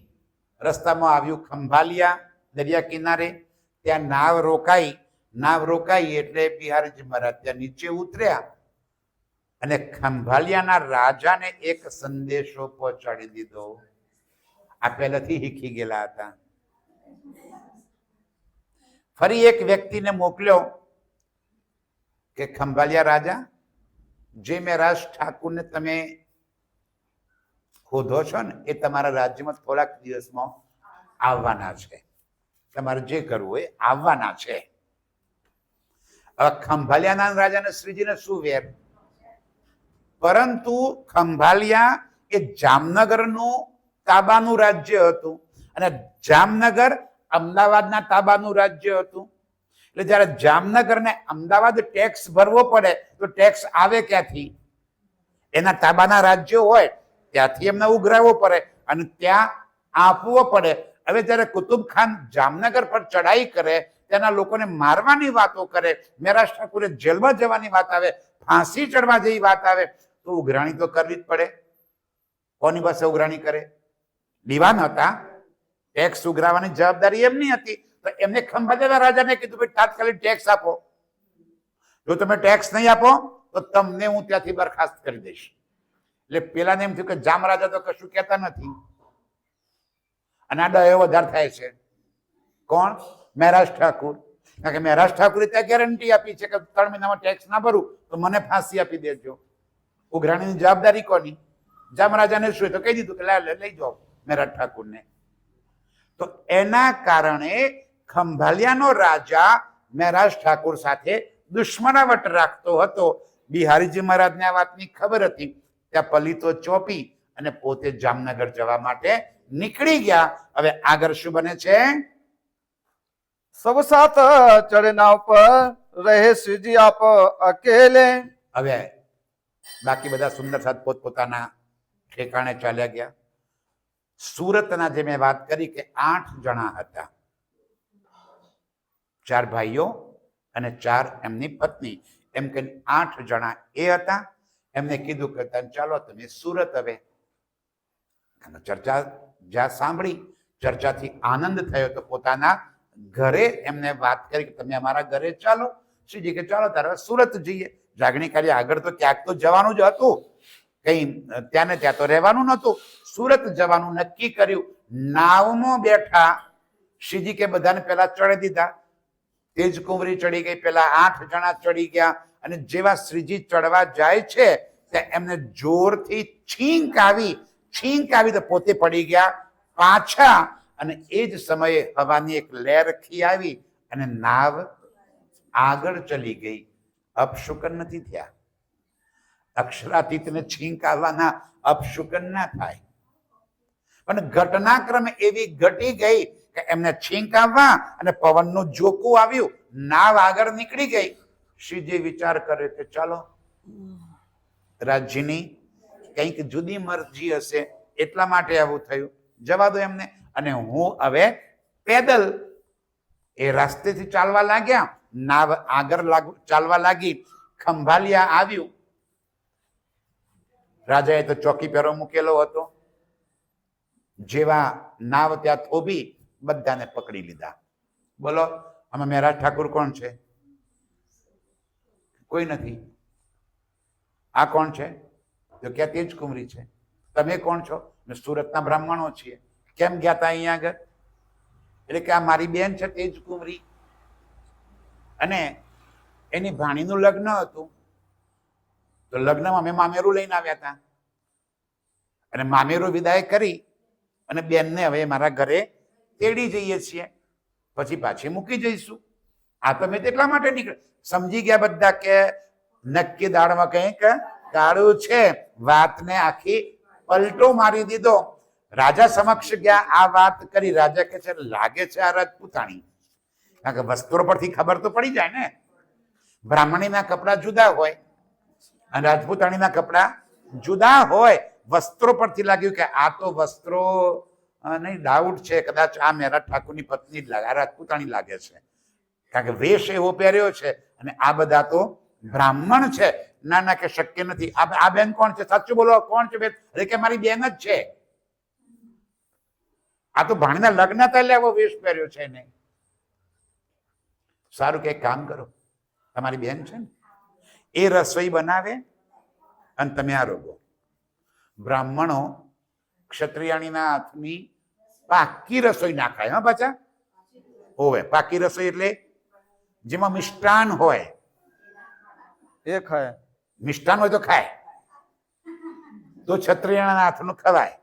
રસ્તામાં આવ્યું ખંભાલિયા દરિયા કિનારે. ત્યાં નાવ રોકાઈ. નાવ રોકાઈ એટલે બિહારીજી મહારાજ ત્યાં નીચે ઉતર્યા અને ખંભાલિયાના રાજાને એક સંદેશો પહોંચાડી દીધો. આ પહેલાથી શીખી ગયેલા હતા. ફરી એક વ્યક્તિને મોકલ્યો કે ખંભાલિયા રાજા, જે મહારાજ ઠાકુરને તમે શોધો છો ને એ તમારા રાજ્યમાં થોડાક દિવસમાં આવવાના છે. તમારે જે કરવું હોય આવવાના છે. હવે ખંભાલિયાના રાજાને શ્રીજીને શું વેર? પરંતુ ખંભાલિયા એ જામનગરનું તાબાનું રાજ્ય હતું અને જામનગર અમદાવાદના તાબાનું રાજ્ય હતું. એટલે જયારે જામનગર ને અમદાવાદ ટેક્સ ભરવો પડે તો ટેક્સ આવે ક્યાંથી? એના તાબાના રાજ્યો હોય ત્યાંથી એમને ઉઘરાવવો પડે અને ત્યાં આપવો પડે. હવે જયારે કુતુબ ખાન જામનગર પર ચડાઈ કરે, તેના લોકોને મારવાની વાતો કરે, મહારાજ ઠાકુરે જેલમાં જવાની વાત આવે, ફાંસી ચડવા જેવી વાત આવે, તો ઉઘરાણી તો કરવી જ પડે. કોની પાસે ઉઘરાણી કરે? દિવાન હતા. ટેક્સ ઉઘરાવવાની જવાબદારી એમની હતી. તો એમને ખંભાલિયા રાજાને કીધું ભાઈ તાત્કાલિક ટેક્સ આપો. જો તમે ટેક્સ નહીં આપો તો તમને હું ત્યાંથી બરખાસ્ત કરી દઈશ. એટલે પેલાને એમ થયું કે જામ રાજા તો કશું કહેતા નથી અને આ ડયો વધારે થાય છે. કોણ? મહારાજ ઠાકુર. કારણ કે મહારાજ ઠાકુરે ત્યાં ગેરંટી આપી છે કે 3 મહિનામાં ટેક્સ ના ભરું તો મને ફાંસી આપી દેજો. ઉઘરાણીની જવાબદારી કોની? જામ રાજાને શું? તો કહી દીધું કે લઈ જાઓ મહારાજ ઠાકુરને. તો એના કારણે ખંભાલિયાનો રાજા મહારાજ ઠાકુર સાથે દુશ્મનાવટ રાખતો હતો. બિહારીજી મહારાજને આ વાતની ખબર હતી. ત્યાં પલીતો ચોપી અને પોતે જામનગર જવા માટે નીકળી ગયા. હવે આગળ શું બને છે? सब साथ चढ़े नाव पर रहे श्री जी आप अकेले. હવે બાકી બધા સુંદર સાથ પોતપોતાના ઠેકાણે ચાલ્યા ગયા. સુરતના જે મેં વાત કરી કે 8 જણા હતા, 4 ભાઈઓ અને 4 એમની પત્ની, એમ કે 8 જણા એ હતા. એમને કીધું કે ચાલો તમે સુરત. હવે ચર્ચા જ્યાં સાંભળી, ચર્ચાથી આનંદ થયો તો પોતાના ઘરે એમને વાત કરી કે તમે અમારા ઘરે ચાલો. શ્રીજી કે ચાલો તારે સુરત જઈએ. જાગણી કાર્ય આગળ તો ક્યાંક તો જવાનું જ હતું, કઈ ત્યાં ને ત્યાં તો રહેવાનું નહોતું. સુરત જવાનું નક્કી કર્યું. નાવમાં બેઠા. શ્રીજી કે બધાને પેલા ચડી દીધા. તેજ કુંવરી ચડી ગઈ, પેલા 8 જણા ચડી ગયા અને જેવા શ્રીજી ચડવા જાય છે ત્યાં એમને જોરથી છીંક આવી તો પોતે પડી ગયા પાછા, અને એ જ સમયે હવાની એક લહેરખી આવી અને નાવ આગળ ચલી ગઈ. અપશુકન નથી થયા. અક્ષરાતીતને છીંક આવવાના અપશુકન ના થાય, પણ ઘટનાક્રમે એવી ઘટી ગઈ કે એમને છીંક આવવા અને પવનનું જોકું આવ્યું, નાવ આગળ નીકળી ગઈ. શ્રીજી વિચાર કરે કે ચાલો રાજ્યની કંઈક જુદી મરજી હશે એટલા માટે આવું થયું, જવા દો એમને. અને હું હવે પેદલ એ રસ્તેથી ચાલવા લાગ્યા, નાવ આગળ ચાલવા લાગી. ખંભાલિયા આવ્યું. રાજાએ તો ચોકી પહેરો મૂકેલો હતો. જેવા નાવ ત્યાં થોભી, બધાને પકડી લીધા. બોલો આમાં મહેરાજ ઠાકુર કોણ છે? કોઈ નથી. આ કોણ છે? તો ક્યાં તેજ કુંવરી છે. તમે કોણ છો? સુરતના બ્રાહ્મણો છીએ. કેમ ગયા હતા અહીંયા આગળ? એટલે કે આ મારી બેન છે તેજ કુંવરી, અને એની ભાણીનું લગ્ન હતું. તો લગ્નમાં અમે મામેરું લઈને આવ્યા હતા, અને મામેરું વિદાય કરી અને બેનને હવે મારા ઘરે તેડી જઈએ છીએ, પછી પાછી મૂકી જઈશું. આ તો મેં તેટલા માટે નીકળે. સમજી ગયા બધા કે નક્કી દાળમાં કંઈક કાળું છે. વાતને આખી પલટો મારી દીધો. રાજા સમક્ષ ગયા, આ વાત કરી. રાજા કે છે લાગે છે આ રાજપૂતાણી, કારણ કે વસ્ત્રો પરથી ખબર તો પડી જાય ને. બ્રાહ્મણીના કપડા જુદા હોય અને રાજપૂતાણીના કપડા જુદા હોય. વસ્ત્રો પરથી લાગ્યું કે આ તો વસ્ત્રો નહીં, ડાઉટ છે કદાચ આ મહેરાજ ઠાકુરની પત્ની જ લાગે, આ રાજપૂતાણી લાગે છે, કારણ કે વેશ એવો પહેર્યો છે અને આ બધા તો બ્રાહ્મણ છે. ના ના કે શક્ય નથી. આ બેન કોણ છે? સાચું બોલો, કોણ છે બેન? અરે કે મારી બેન જ છે. આ તો ભાણીના લગ્ન હતા એટલે એવો વેશ પહેર્યો છે ને. સારું કે કામ કરો, તમારી બેન છે ને એ રસોઈ બનાવે અને તમે આ રોગો. બ્રાહ્મણો ક્ષત્રિયાણીના હાથની પાકી રસોઈ ના ખાય. હા પાછા હોવે પાકી રસોઈ એટલે જેમાં મિષ્ટાન હોય એ ખાય. મિષ્ટાન હોય તો ખાય, તો ક્ષત્રિયાના હાથનું ખવાય.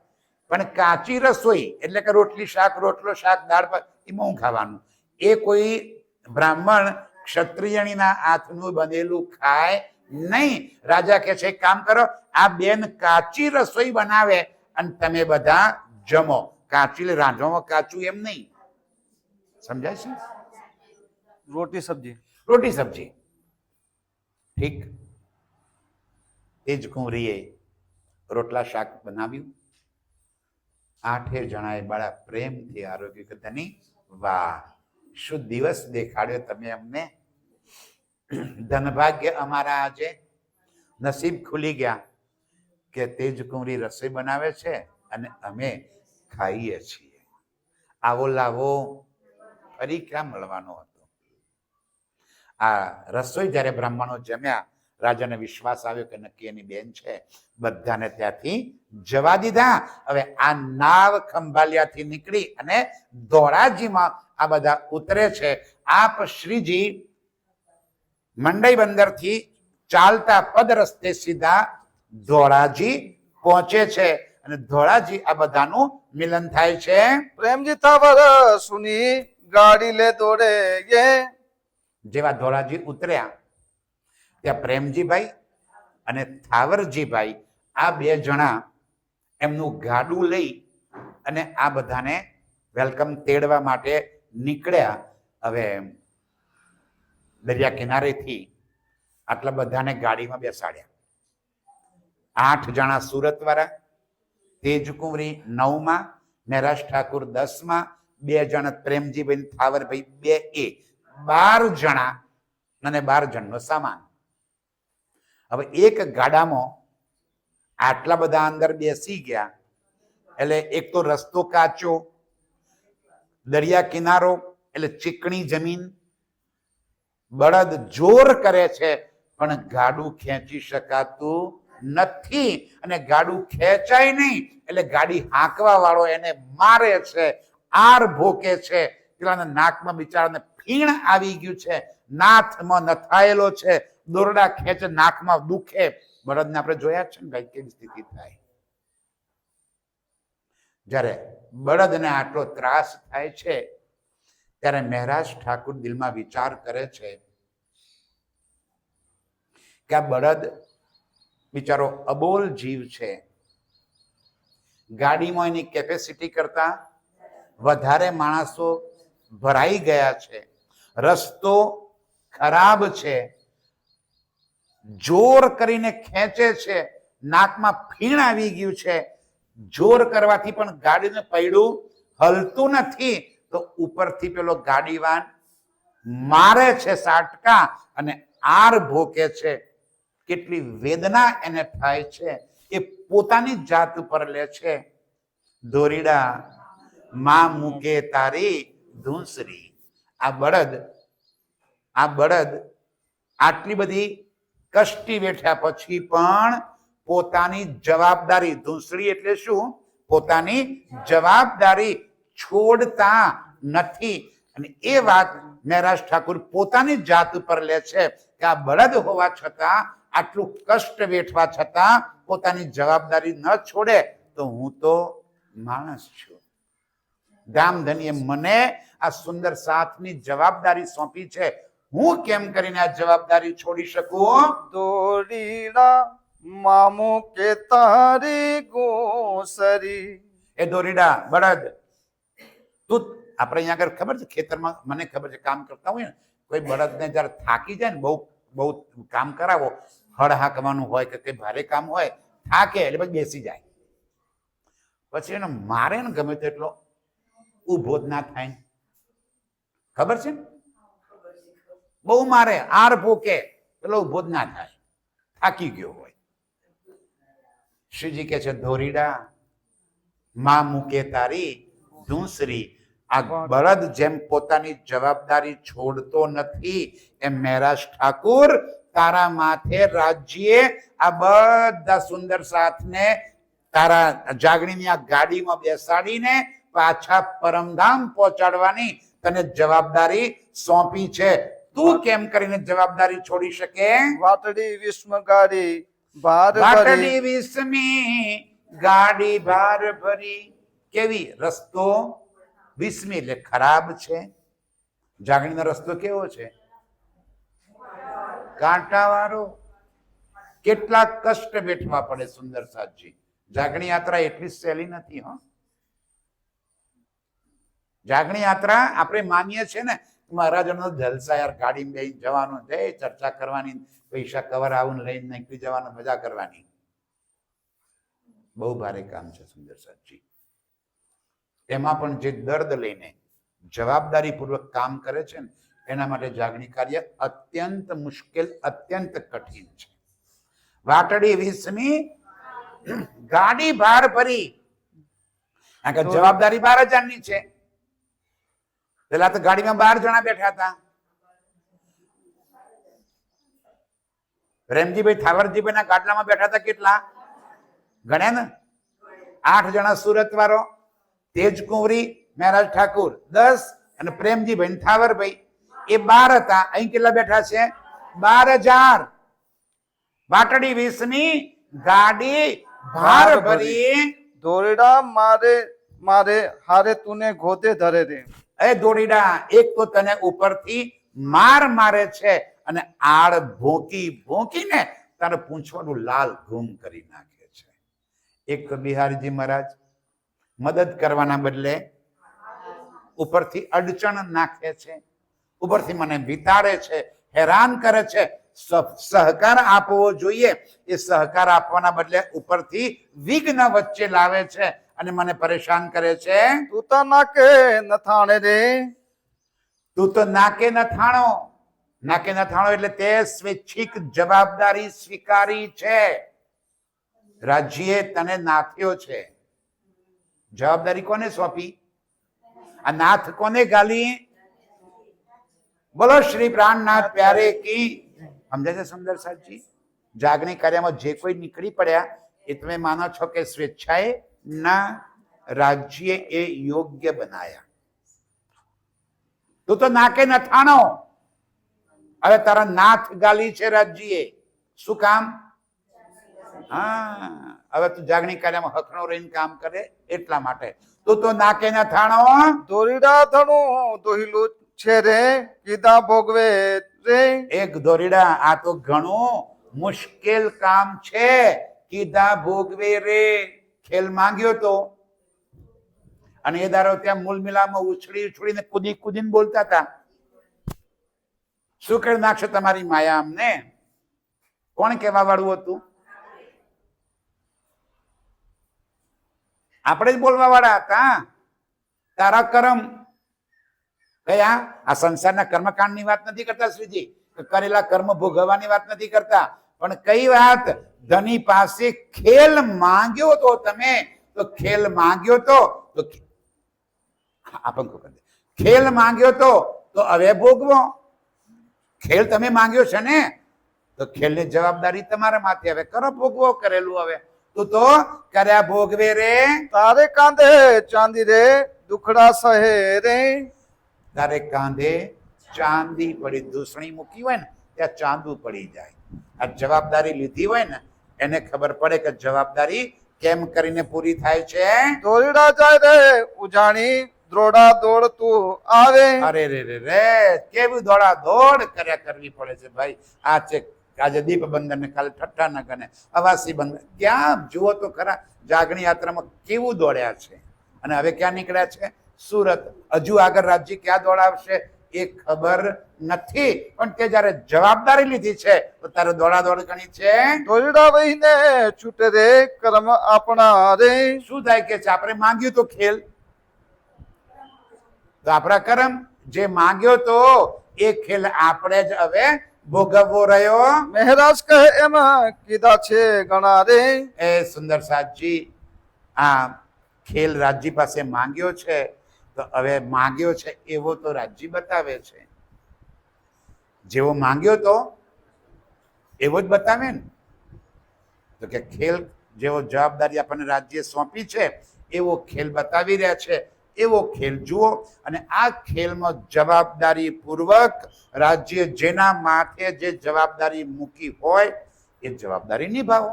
પણ કાચી રસોઈ એટલે કે રોટલી શાક, રોટલો શાક, દાળ ભાત, એમાં હું ખાવાનું? એ કોઈ બ્રાહ્મણ ક્ષત્રિયણીના હાથનું બનેલું ખાય નહીં. રાજા કહે છે એક કામ કરો, આ બેન કાચી રસોઈ બનાવે અને તમે બધા જમો. કાચી રાંધવામાં કાચું એમ નહીં, સમજાય છે? રોટી સબ્જી. રોટી સબ્જી. ઠીક. તેજ કુંવરીએ રોટલા શાક બનાવ્યું. 8 જણાએ બડા પ્રેમથી આરોગ્ય કે ધની વાહ, શું દિવસ દેખાડ્યો તમે અમને. ધનભાગ્ય અમારા આજે નસીબ ખુલી ગયા કે તેજ કુંવરી રસોઈ બનાવે છે અને અમે ખાઈએ છીએ. આવો લાવો ફરી ક્યાં મળવાનો હતો. આ રસોઈ જ્યારે બ્રાહ્મણો જમ્યા, રાજાને વિશ્વાસ આવ્યો કે નક્કી એની બેન છે. બધાને ત્યાંથી જવા દીધા. હવે આ નાવ ખંભાલિયાથી નીકળી અને ધોળાજીમાં આ બધા ઉતરે છે. આપ શ્રીજી મંડઈ બંદરથી ચાલતા પદ રસ્તે સીધા ધોળાજી પહોંચે છે અને ધોળાજી આ બધાનું મિલન થાય છે. પ્રેમજી થાવર સુની ગાડી લે દોડે ગે. જેવા ધોળાજી ઉતર્યા ત્યાં પ્રેમજીભાઈ અને થાવરજીભાઈ આ 2 જણા એમનું ગાડું લઈ અને આ બધાને વેલકમ તેડવા માટે નીકળ્યા. હવે દરિયા કિનારેથી આટલા બધાને ગાડીમાં બેસાડ્યા. 8 જણા સુરત વાળા, તેજ કુંવરી 9માં, મહેરાજ ઠાકુર 10માં, 2 જણા પ્રેમજીભાઈ થાવરભાઈ 2 12 જણા અને 12 જણનો સામાન. હવે એક ગાડામાં આટલા બધા અંદર બેસી ગયા એટલે એક તો રસ્તો કાચો, દરિયા કિનારો એટલે ચીકણી જમીન, બળદ જોર કરે છે પણ ગાડું ખેંચી શકાતું નથી. અને ગાડું ખેંચાય નહીં એટલે ગાડી હાંકવા વાળો એને મારે છે, આર ભોકે છે. પેલાના નાકમાં બિચારાને ફીણ આવી ગયું છે, નાથમાં નથાયેલો છે, દોરડા ખેંચે નાકમાં દુખે, બળદને આપણે જોયા જ છે ને ભાઈ કેવી સ્થિતિ થાય. જ્યારે બળદને આટલો ત્રાસ થાય છે ત્યારે મહારાજ ઠાકુર દિલમાં વિચાર કરે છે કે આ બળદ બિચારો અબોલ જીવ છે, ગાડીમાં એની કેપેસિટી કરતા વધારે માણસો ભરાઈ ગયા છે, રસ્તો ખરાબ છે, જોર કરીને ખેંચે છે, નાકમાં ફીણ આવી ગયું છે, જોર કરવાથી પણ ગાડીનું પૈડું હલતું નથી, તો ઉપરથી પેલો ગાડીવાન મારે છે સાટકા અને આર ભોકે છે. કેટલી વેદના એને થાય છે એ પોતાની જાત ઉપર લે છે. દોરીડા માં મૂકે તારી ધૂંસરી. આ બળદ આટલી બધી કષ્ટી વેઠ્યા પછી પણ પોતાની જવાબદારી, ધૂંસરી એટલે શું? પોતાની જવાબદારી છોડતા નથી. અને એ વાત મહારાજ ઠાકુર પોતાની જાત ઉપર લે છે કે આ બળદ હોવા છતાં, આટલું કષ્ટ વેઠવા છતાં પોતાની જવાબદારી ન છોડે તો હું તો માણસ છું. ગામધનીએ મને આ સુંદર સાથની જવાબદારી સોંપી છે, હું કેમ કરીને આ જવાબદારી છોડી શકું? દોરીડા મામુ કે તારી ગોસરી. એ દોરીડા બળદ, તું આપણે અહીંયા આગળ ખબર છે ખેતરમાં, મને ખબર છે કામ કરતા હોય ને, કોઈ બળદને જયારે થાકી જાય ને, બહુ કામ કરાવો, હળ હાંકવાનું હોય કે કઈ ભારે કામ હોય, થાકે એટલે પછી બેસી જાય. પછી એને મારે ને ગમે તેટલો ઊભો જ ના થાય. ખબર છે ને? બહુ મારે, આર ભૂકે, પેલો ઊભો જ ના થાય, થાકી ગયો હોય. શ્રીજી કે છે દોરીડા માં મૂકે તારી ધૂંસરી. આ બળદ જેમ પોતાની જવાબદારી છોડતો નથી એમ મહારાજ ઠાકુર તારા માથે રાજ્યે આ બધા સુંદર સાથને તારા જાગણીની આ ગાડીમાં બેસાડીને પાછા પરમધામ પહોંચાડવાની તને જવાબદારી સોંપી છે. તું કેમ કરીને જવાબદારી છોડી શકે? વાટડી વિસ્મ ગાડી ભાર વાટડી વિસ્મી ગાડી ભાર ભરી. કેવી? રસ્તો વિસ્મી એટલે ખરાબ છે. જાગણીનો રસ્તો કેવો છે? કાંટાવાળો. કેટલા કષ્ટ વેઠવા પડે સુંદર સાથજી. જાગણી યાત્રા એટલી સહેલી નથી. જાગણી યાત્રા આપણે માનીએ છીએ ને, મહારાજનો જલસા, યાર ગાડીમાં બેસી જવાનું, જય ચર્ચા કરવાની, પૈસા કવર આવું લઈને નીકળી જવાનું, મજા કરવાની. બહુ ભારે કામ છે સુંદર સાથજી. એમાં પણ જે દર્દ લઈને જવાબદારી પૂર્વક કામ કરે છે ને, એના માટે જાગણી કાર્ય અત્યંત મુશ્કેલ, અત્યંત કઠિન છે. વાટડી વિસમી ગાડી ભાર ભરી. જવાબદારી 12,000 ની છે. પેલા તો ગાડીમાં 12 જણા બેઠા હતા. રેમજીભાઈ થાવરજીભાઈ ના ગાડલામાં બેઠા હતા. કેટલા ગણ્યા ને? 8 જણા સુરત વાળો, તેજકુંવરી, મહારાજ ઠાકુર 10 અને પ્રેમજીભાઈ થાવરભાઈ એ 12 હતા. અહીં કેટલા બેઠા છે? 12,000. વાટડી વિસની ગાડી ભાર ભરી. દોરડા મારે હારે તુને ગોદે ધરે રે. એ દોડીડા, એક તો તને ઉપરથી માર મારે છે અને આડ ભોંકીને તારે પૂંછવાનું લાલ ઘૂમ કરી નાખે છે. એક તો બિહારીજી મહારાજ મદદ કરવાના બદલે ઉપરથી અડચણ નાખે છે, ઉપરથી મને વિતાડે છે, હેરાન કરે છે. સહકાર આપવો જોઈએ, એ સહકાર આપવાના બદલે ઉપરથી વિઘ્ન વચ્ચે લાવે છે અને મને પરેશાન કરે છે. તું તો નાકે નથાણે રે. તું તો નાકે નથાણો. નાકે નથાણો એટલે તે સ્વૈચ્છિક જવાબદારી સ્વીકારી છે. રાજ્યે તને નાથ્યો છે. જવાબદારી કોને સોંપી? આ નાથ કોને ગાલી? બોલો શ્રી પ્રાણનાથ પ્યારે કી. સમજાય છે સુંદર સાહેબજી? જાગણી કાર્યમાં જે કોઈ નીકળી પડ્યા એ તમે માનો છો કે સ્વેચ્છાએ? ના, રાજ્ય એ યોગ્ય બનાયા. તું તો નાકે નથાણો. હવે તારા નાથ ગાલી છે રાજ્યએ. શું કામ? હા, હવે તું જાગણી કાર્યમાં હખણો રહીને કામ કરે એટલા માટે. તું તો નાકે ના થાણો. દોરીડા ધણું દોહિલું છે રે કીધા ભોગવે રે. એક દોરીડા, આ તો ઘણું મુશ્કેલ કામ છે. કીધા ભોગવે રે. ખેલ માંગ્યો તો, અને એ દારો ત્યાં મૂલ મિલામાં ઉછળી ઉછળીને કૂદી કૂદીને બોલતા હતા, શું કરી નાખશે તમારી માયા અમને? કોણ કહેવા વાળું હતું? આપણે જ બોલવા વાળા હતા. તારા કર્મ કયા? આ સંસારના કર્મકાંડની વાત નથી કરતા શ્રીજી, કરેલા કર્મ ભોગવવાની વાત નથી કરતા, પણ કઈ વાત? ધની પાસે ખેલ માંગ્યો તો તમે, તો ખેલ માંગ્યો તો ખેલ માંગ્યો તો હવે ભોગવો. ખેલ તમે માંગ્યો છે ને, તો ખેલની જવાબદારી તમારા માથે. હવે કરો ભોગવો કરેલું. હવે તું તો કર્યા ભોગવે રે. તારે કાંધે ચાંદી રે દુખડા સહે રે. તારે કાંધે ચાંદી પડી, દૂસણી મૂકી હોય ને ત્યાં ચાંદુ પડી જાય. આ જવાબદારી લીધી હોય ને એને ખબર પડે કે જવાબદારી કેમ કરીને પૂરી થાય છે. દોરીડા જાય રે ઉજાણી દ્રોડા દોડ તું આવે. અરે રે રે રે, કેવી દોડા દોડ કર્યા કરવી પડે છે ભાઈ. આ છે આજે દીપ બંધન ને કાલે ઠઠ્ઠા નગર ને અવાસી બંધન. ક્યાં જુઓ તો ખરા, જાગણી યાત્રામાં કેવું દોડ્યા છે. અને હવે ક્યાં નીકળ્યા છે? સુરત. હજુ આગળ રાજ્ય ક્યાં દોડાવશે એ ખબર નથી, પણ તે જયારે જવાબદારી લીધી છે તો તારે દોડા દોડ ગણી છે. દોરીડા વહીને છૂટે રે કર્મ આપણા રે. શું થાય કે છે? આપણે માંગ્યું તો ખેલ, તો આપણા કર્મ. જે માંગ્યો તો એ ખેલ આપણે જ હવે ભોગવવો રહ્યો. મહારાજ કહે એમાં કીધા છે ગણા રે. એ સુંદર સાજી, આ ખેલ રાજ્ય પાસે માંગ્યો છે, તો હવે માંગ્યો છે એવો તો રાજ્ય બતાવે છે. જેવો માંગ્યો તો એવો જ બતાવે ને. તો કે ખેલ જેવો જવાબદારી આપણને રાજ્ય સોંપી છે એવો ખેલ બતાવી રહ્યા છે. એવો ખેલ જુઓ, અને આ ખેલમાં જવાબદારી પૂર્વક રાજ્ય જેના માથે જે જવાબદારી મૂકી હોય એ જવાબદારી નિભાવો.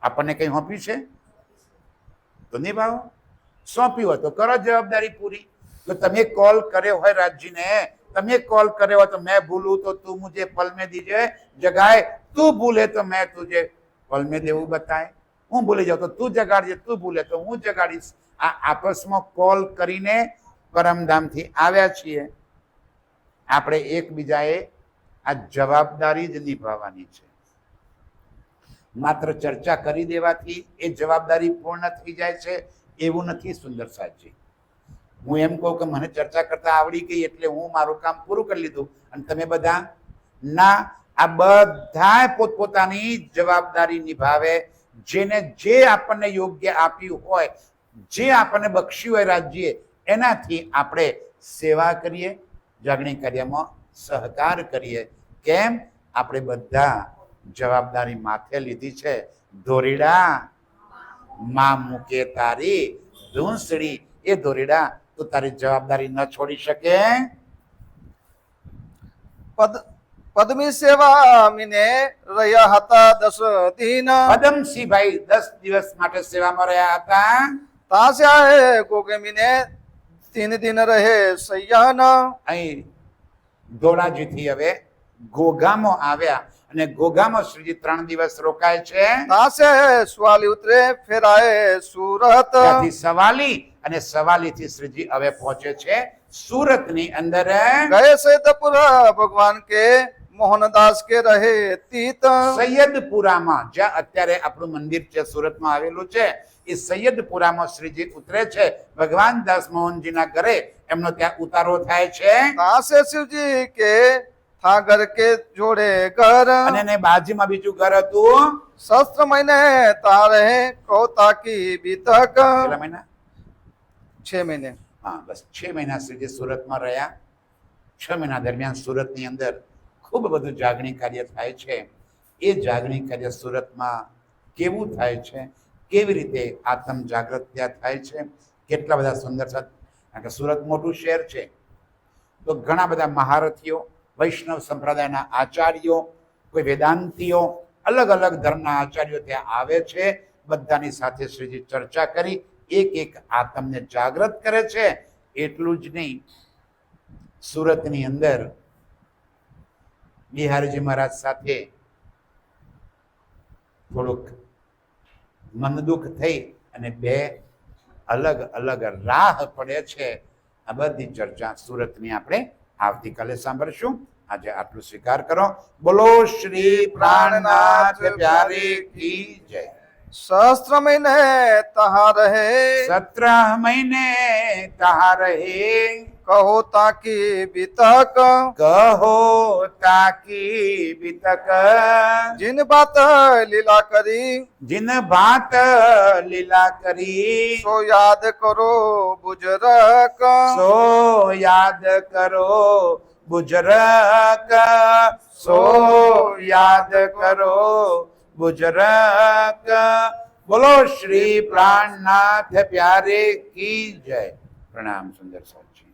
આપણને કઈ સોંપ્યું છે તો નિભાવો. સોંપ્યું હોય તો કરો જવાબદારી પૂરી. તો તમે કોલ કર્યો હોય રાજ્યને, તમે કોલ કર્યો હોય તો મેં ભૂલું તો તું મુझे पल में दीजिए जगाए, તું ભૂલે તો મેં તુझे पल में દેવું બતાય. હું ભૂલી જાઉં તો તું જગાડજે, તું ભૂલે તો હું જગાડીશ. આ આપસમાં કોલ કરીને પરમધામથી આવ્યા છીએ. આપણે એકબીજાએ આ જવાબદારી જ નિભાવવાની છે. માત્ર ચર્ચા કરી દેવાથી એ જવાબદારી પૂર્ણ થઈ જાય છે એવું નથી. સુંદર સાજી, હું એમ કહું કે મને ચર્ચા કરતા આવડી ગઈ એટલે હું મારું કામ પૂરું કરી લીધું અને તમે બધા ના. આ બધા પોતપોતાની જવાબદારી નિભાવે. જેને જે આપણને યોગ્ય આપ્યું હોય, જે આપણને બક્ષ્યું હોય રાજ્ય, એનાથી આપણે સેવા કરીએ, જાગણી કાર્યમાં સહકાર કરીએ. કેમ? આપણે બધા જવાબદારી માથે લીધી છે. દોરીડા માં મૂકે તારી ધૂંસડી. એ દોરીડા તો તારી જવાબદારી ન છોડી શકે. પદ્મી સેવા મીને રહ્યા હતા 10 દિન. પદમસિંહભાઈ 10 દિવસ માટે સેવામાં રહ્યા હતા. તાસ્યા ગોગે મીને 3 દિન રહે સૈયાન. અહીં ધોળાજીથી હવે ગોગામાં આવ્યા અને ગોગામાં શ્રીજી 3 દિવસ રોકાય છે. તાસે સ્વાલી ઉતરે ફેરાય સુરત. ત્યાંથી સવાલી અને સવાલીથી શ્રીજી હવે પહોંચે છે સુરતની અંદર. ગયે સૈદપુર ભગવાન કે મોહનદાસ કે રહે તીત. સૈયદપુરામાં, જ્યાં અત્યારે આપણું મંદિર છે સુરતમાં આવેલું છે, એ સૈયદપુરામાં શ્રીજી ઉતરે છે. ભગવાન દાસ મોહનજીના ઘરે એમનો ત્યાં ઉતારો થાય છે. તાસે શિવજી કે થા ઘર કે જોડે ઘર. અને એને બાજુમાં બીજું ઘર હતું. શસ્ત્ર મહિને તારે કૌતાકી બીતક. કેટલા મહિના? 6 મહિને. હા, બસ 6 મહિના શ્રીજી સુરતમાં રહ્યા. 6 મહિના દરમિયાન સુરતની અંદર ખૂબ બધું જાગણી કાર્ય થાય છે. એ જાગણી કાર્ય સુરતમાં કેવું થાય છે, કેવી રીતે આત્મ જાગૃત ત્યાં થાય છે, કેટલા બધા સુંદર કારણ કે સુરત મોટું શહેર છે, તો ઘણા બધા મહારથીઓ, વૈષ્ણવ સંપ્રદાયના આચાર્યો, કોઈ વેદાંતિઓ, અલગ અલગ ધર્મના આચાર્યો ત્યાં આવે છે, બધાની સાથે શ્રીજી ચર્ચા કરી એક એક આત્મને જાગૃત કરે છે. એટલું જ નહીં, સુરતની અંદર બિહારીજી મહારાજ સાથે થોડુંક મન દુઃખ થઈ અને બે અલગ અલગ રાહ પડે છે. આ બધી ચર્ચા સુરતની આપણે આવતીકાલે સાંભળશું. આજે આટલું સ્વીકાર કરો. બોલો શ્રી પ્રાણનાથ પ્યારે કી જય. सहस्त्र महीने तहा रहे 17 महीने तहा रहे कहो ताकि बितक कहो ताकी बितक जिन बात लीला करी जिन बात लीला करी सो याद करो बुजरक सो याद करो बुजरक सो याद करो बुजरक. बोलो श्री प्राणनाथ प्यारे की जय. प्रणाम सुंदर साहब जी.